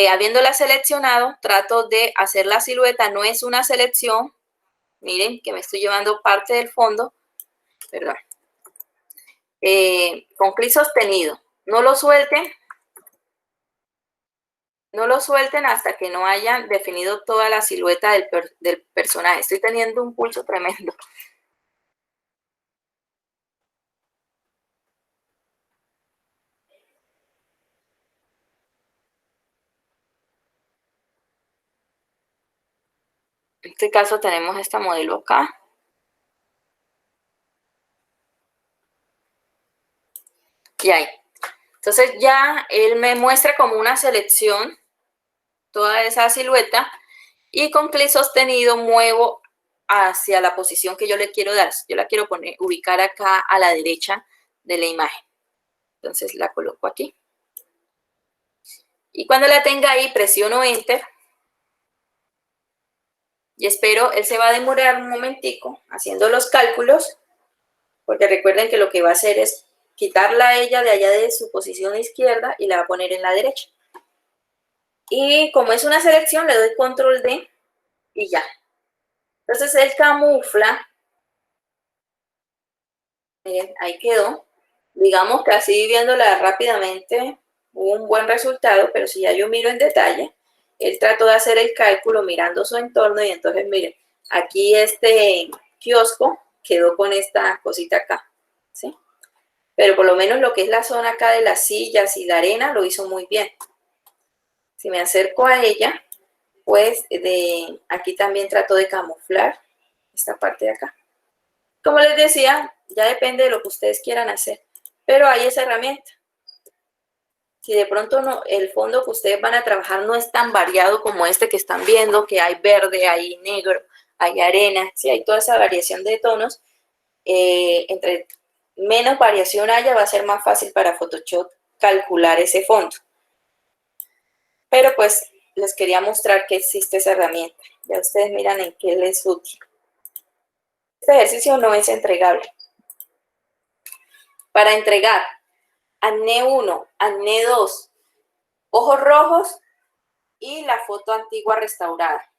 habiéndola seleccionado, trato de hacer la silueta. No es una selección. Miren que me estoy llevando parte del fondo. Perdón. Con clic sostenido. No lo suelten. No lo suelten hasta que no hayan definido toda la silueta del personaje. Estoy teniendo un pulso tremendo. En este caso tenemos esta modelo acá. Y ahí. Entonces ya él me muestra como una selección toda esa silueta y con clic sostenido muevo hacia la posición que yo le quiero dar. Yo la quiero ubicar acá a la derecha de la imagen. Entonces la coloco aquí. Y cuando la tenga ahí, presiono Enter. Y espero, él se va a demorar un momentico haciendo los cálculos, porque recuerden que lo que va a hacer es quitarla a ella de allá de su posición izquierda y la va a poner en la derecha. Y como es una selección, le doy control D y ya. Entonces él camufla. Miren, ahí quedó. Digamos que así viéndola rápidamente hubo un buen resultado, pero si ya yo miro en detalle, él trató de hacer el cálculo mirando su entorno y entonces miren, aquí este kiosco quedó con esta cosita acá, ¿sí? Pero por lo menos lo que es la zona acá de las sillas y la arena lo hizo muy bien. Si me acerco a ella, pues aquí también trató de camuflar esta parte de acá. Como les decía, ya depende de lo que ustedes quieran hacer, pero hay esa herramienta. Si de pronto no, el fondo que ustedes van a trabajar no es tan variado como este que están viendo, que hay verde, hay negro, hay arena, sí, hay toda esa variación de tonos, entre menos variación haya, va a ser más fácil para Photoshop calcular ese fondo. Pero pues les quería mostrar que existe esa herramienta. Ya ustedes miran en qué les es útil. Este ejercicio no es entregable. Para entregar acné 1, acné 2, ojos rojos y la foto antigua restaurada.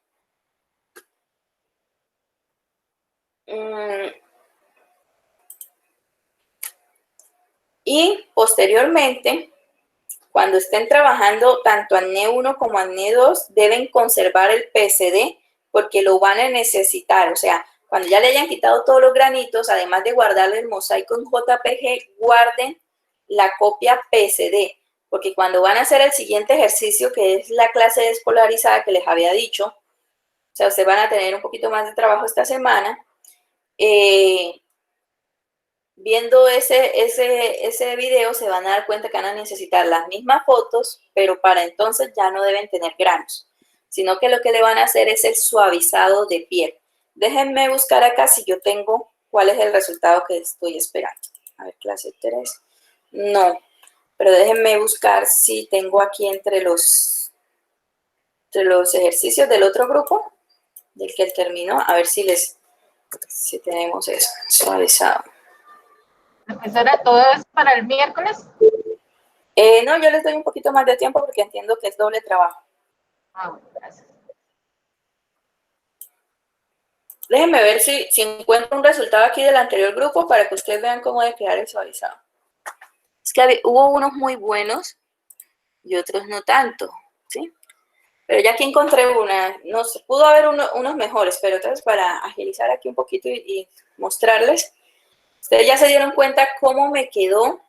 Y posteriormente, cuando estén trabajando tanto acné 1 como acné 2, deben conservar el PSD porque lo van a necesitar. O sea, cuando ya le hayan quitado todos los granitos, además de guardarle el mosaico en JPG, guarden la copia PSD. Porque cuando van a hacer el siguiente ejercicio, que es la clase despolarizada que les había dicho, o sea, ustedes van a tener un poquito más de trabajo esta semana, viendo ese video se van a dar cuenta que van a necesitar las mismas fotos, pero para entonces ya no deben tener granos, sino que lo que le van a hacer es el suavizado de piel. Déjenme buscar acá si yo tengo cuál es el resultado que estoy esperando. A ver, clase 3. No, pero déjenme buscar si tengo aquí entre los ejercicios del otro grupo, del que él terminó, a ver si tenemos eso, suavizado. Profesora, ¿todo es para el miércoles? No, yo les doy un poquito más de tiempo porque entiendo que es doble trabajo. Ah, bueno, gracias. Déjenme ver si encuentro un resultado aquí del anterior grupo para que ustedes vean cómo debe quedar el suavizado. Es que hubo unos muy buenos y otros no tanto, ¿sí? Pero ya aquí encontré una, no sé, pudo haber unos mejores, pero entonces para agilizar aquí un poquito y mostrarles, ustedes ya se dieron cuenta cómo me quedó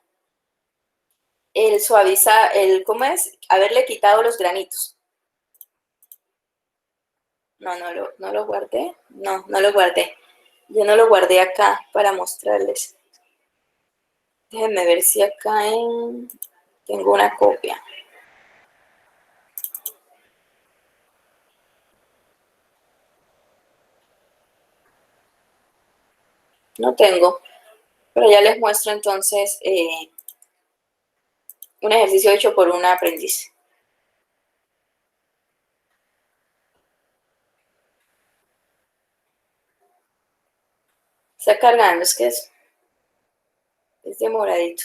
el suavizar, ¿cómo es? Haberle quitado los granitos. No lo guardé. No lo guardé. Yo no lo guardé acá para mostrarles. Déjenme ver si acá tengo una copia. No tengo, pero ya les muestro entonces un ejercicio hecho por una aprendiz. Está cargando, es que es demoradito.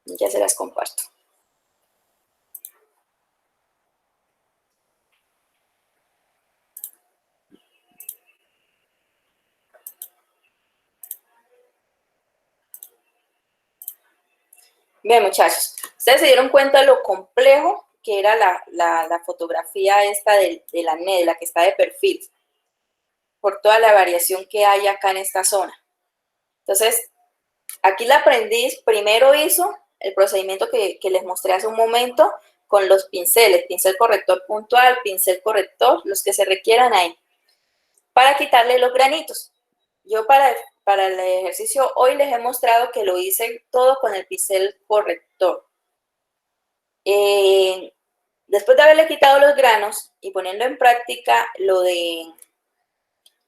Ya se las comparto. Bien, muchachos, ustedes se dieron cuenta de lo complejo que era la fotografía esta de la NED, la que está de perfil, por toda la variación que hay acá en esta zona. Entonces, aquí la aprendiz primero hizo el procedimiento que les mostré hace un momento con los pinceles, pincel corrector puntual, pincel corrector, los que se requieran ahí, para quitarle los granitos. Yo para el ejercicio hoy les he mostrado que lo hice todo con el pincel corrector. Después de haberle quitado los granos y poniendo en práctica lo de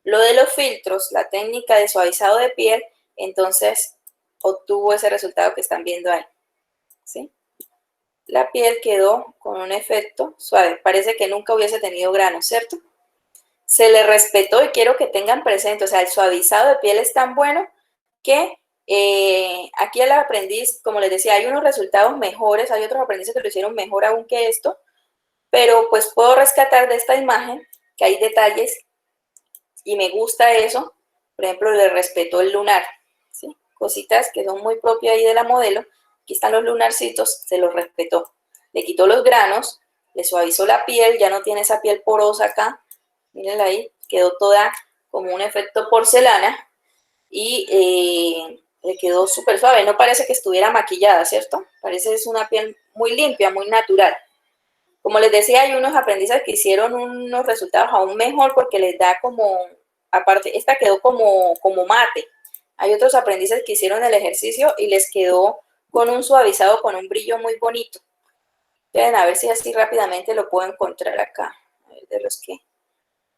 los filtros, la técnica de suavizado de piel, entonces obtuvo ese resultado que están viendo ahí, ¿sí? La piel quedó con un efecto suave, parece que nunca hubiese tenido granos, ¿cierto? Se le respetó y quiero que tengan presente, o sea, el suavizado de piel es tan bueno que aquí el aprendiz, como les decía, hay unos resultados mejores, hay otros aprendices que lo hicieron mejor aún que esto, pero pues puedo rescatar de esta imagen que hay detalles y me gusta eso. Por ejemplo, le respetó el lunar, ¿sí? Cositas que son muy propias ahí de la modelo. Aquí están los lunarcitos, se los respetó. Le quitó los granos, le suavizó la piel, ya no tiene esa piel porosa acá. Mírenla ahí, quedó toda como un efecto porcelana y le quedó súper suave. No parece que estuviera maquillada, ¿cierto? Parece es una piel muy limpia, muy natural. Como les decía, hay unos aprendices que hicieron unos resultados aún mejor porque les da como, aparte, esta quedó como mate. Hay otros aprendices que hicieron el ejercicio y les quedó con un suavizado, con un brillo muy bonito. Deben a ver si así rápidamente lo puedo encontrar acá. A ver,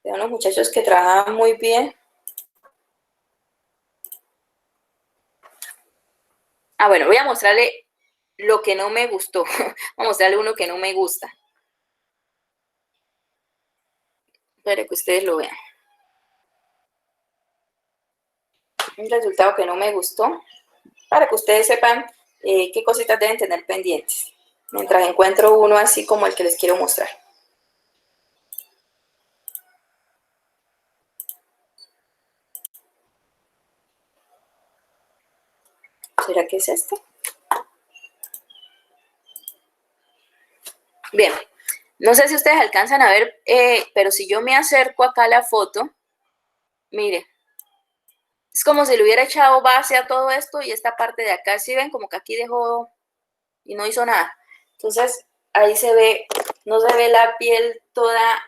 de unos muchachos que trabajaban muy bien. Bueno, voy a mostrarle lo que no me gustó. Voy a mostrarle uno que no me gusta. Para que ustedes lo vean. Un resultado que no me gustó. Para que ustedes sepan qué cositas deben tener pendientes. Mientras encuentro uno así como el que les quiero mostrar. ¿Será que es este? Bien, no sé si ustedes alcanzan a ver, pero si yo me acerco acá a la foto, mire, es como si le hubiera echado base a todo esto y esta parte de acá, ¿sí ven? Como que aquí dejó y no hizo nada. Entonces, ahí se ve, no se ve la piel toda,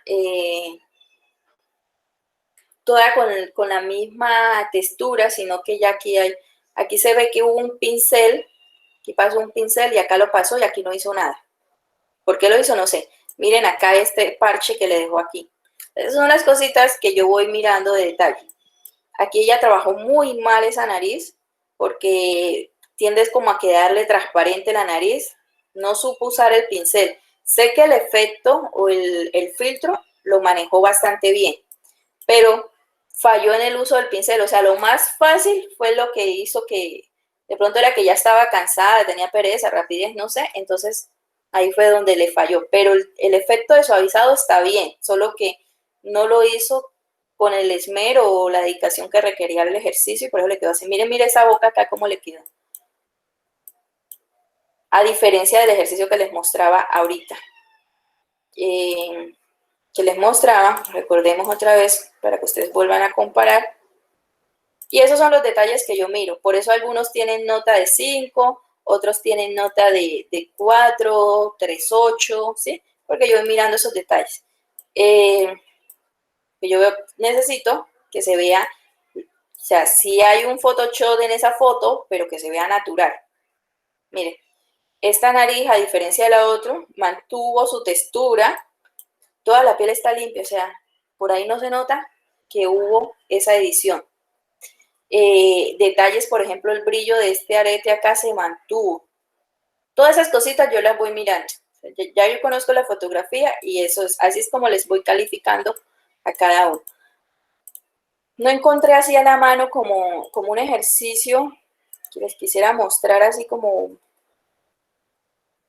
toda con la misma textura, sino que ya aquí se ve que hubo un pincel, aquí pasó un pincel y acá lo pasó y aquí no hizo nada. ¿Por qué lo hizo? No sé. Miren acá este parche que le dejó aquí. Esas son las cositas que yo voy mirando de detalle. Aquí ella trabajó muy mal esa nariz porque tiendes como a quedarle transparente la nariz. No supo usar el pincel. Sé que el efecto o el filtro lo manejó bastante bien, pero falló en el uso del pincel. O sea, lo más fácil fue lo que hizo que de pronto era que ya estaba cansada, tenía pereza, rapidez, no sé. Entonces ahí fue donde le falló. Pero el efecto de suavizado está bien, solo que no lo hizo con el esmero o la dedicación que requería el ejercicio y por eso le quedó así. Miren esa boca acá cómo le queda. A diferencia del ejercicio que les mostraba ahorita. Que les mostraba, recordemos otra vez para que ustedes vuelvan a comparar. Y esos son los detalles que yo miro. Por eso algunos tienen nota de 5, otros tienen nota de 4, 3.8, ¿sí? Porque yo voy mirando esos detalles. Yo necesito que se vea, o sea, si hay un Photoshop en esa foto, pero que se vea natural. Mire, esta nariz, a diferencia de la otra, mantuvo su textura, toda la piel está limpia, o sea, por ahí no se nota que hubo esa edición. Detalles, por ejemplo, el brillo de este arete acá se mantuvo. Todas esas cositas yo las voy mirando. Ya yo conozco la fotografía y eso es, así es como les voy calificando a cada uno. No encontré así a la mano como un ejercicio que les quisiera mostrar así como,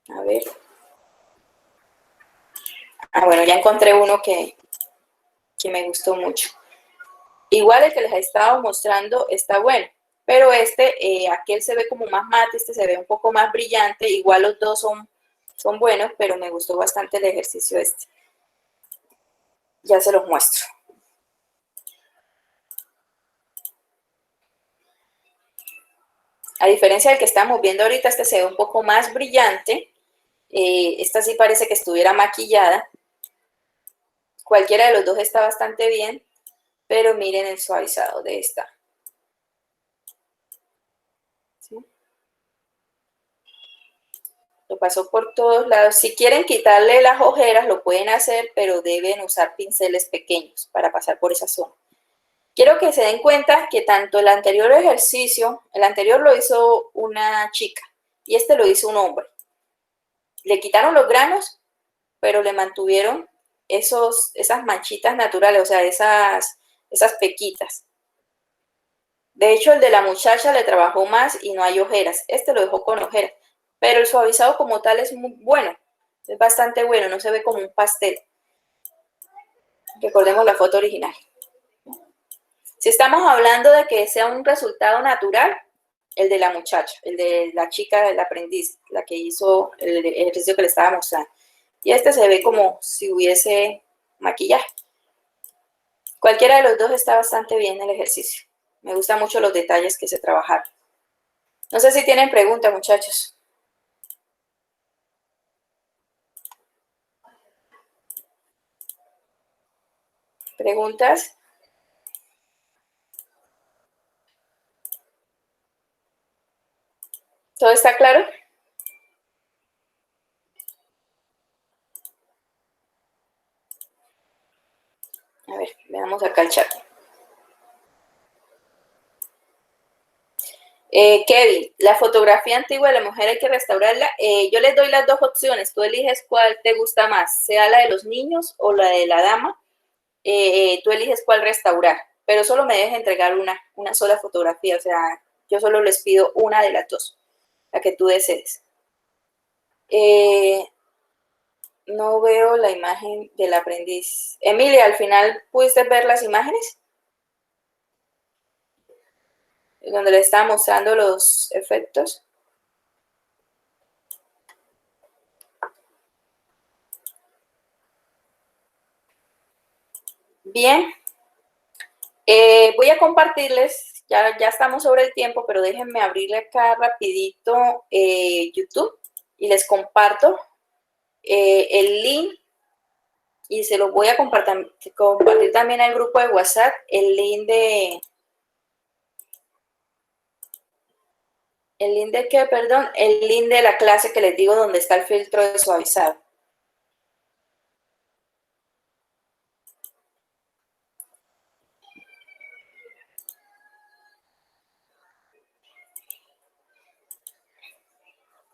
a ver. Bueno, ya encontré uno que me gustó mucho. Igual el que les he estado mostrando está bueno, pero aquel se ve como más mate, este se ve un poco más brillante. Igual los dos son buenos, pero me gustó bastante el ejercicio este. Ya se los muestro. A diferencia del que estamos viendo ahorita, este se ve un poco más brillante. Esta sí parece que estuviera maquillada. Cualquiera de los dos está bastante bien, pero miren el suavizado de esta. ¿Sí? Lo pasó por todos lados. Si quieren quitarle las ojeras, lo pueden hacer, pero deben usar pinceles pequeños para pasar por esa zona. Quiero que se den cuenta que tanto el anterior ejercicio, el anterior lo hizo una chica y este lo hizo un hombre. Le quitaron los granos, pero le mantuvieron esas manchitas naturales, o sea, esas pequitas. De hecho, el de la muchacha le trabajó más y no hay ojeras. Este lo dejó con ojeras, pero el suavizado como tal es muy bueno. Es bastante bueno, no se ve como un pastel. Recordemos la foto original. Si estamos hablando de que sea un resultado natural, el de la muchacha, el de la chica, el aprendiz, la que hizo el ejercicio que le estaba mostrando. Y este se ve como si hubiese maquillaje. Cualquiera de los dos está bastante bien el ejercicio. Me gustan mucho los detalles que se trabajaron. No sé si tienen preguntas, muchachos. ¿Preguntas? ¿Todo está claro? A ver, veamos acá el chat. Kevin, la fotografía antigua de la mujer hay que restaurarla. Yo les doy las dos opciones. Tú eliges cuál te gusta más, sea la de los niños o la de la dama. Tú eliges cuál restaurar, pero solo me dejes entregar una sola fotografía. O sea, yo solo les pido una de las dos, la que tú desees. No veo la imagen del aprendiz. Emilia, ¿al final pudiste ver las imágenes? Donde le estaba mostrando los efectos. Bien. Voy a compartirles, ya estamos sobre el tiempo, pero déjenme abrirle acá rapidito YouTube y les comparto el link y se lo voy a compartir también al grupo de WhatsApp, el link de qué, perdón, el link de la clase que les digo donde está el filtro de suavizado.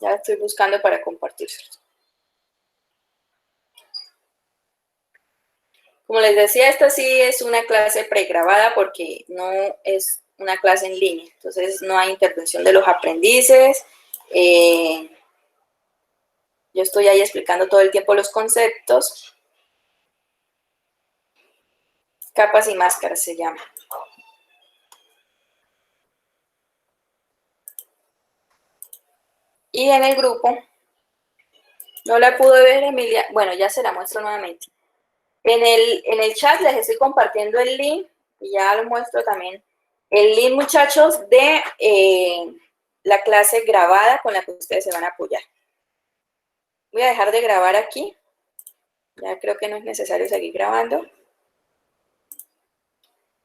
Ya estoy buscando para compartirlo. Como les decía, esta sí es una clase pregrabada porque no es una clase en línea. Entonces no hay intervención de los aprendices. Yo estoy ahí explicando todo el tiempo los conceptos. Capas y máscaras se llama. Y en el grupo, no la pude ver, Emilia. Bueno, ya se la muestro nuevamente. En el chat les estoy compartiendo el link y ya lo muestro también. El link, muchachos, de la clase grabada con la que ustedes se van a apoyar. Voy a dejar de grabar aquí. Ya creo que no es necesario seguir grabando.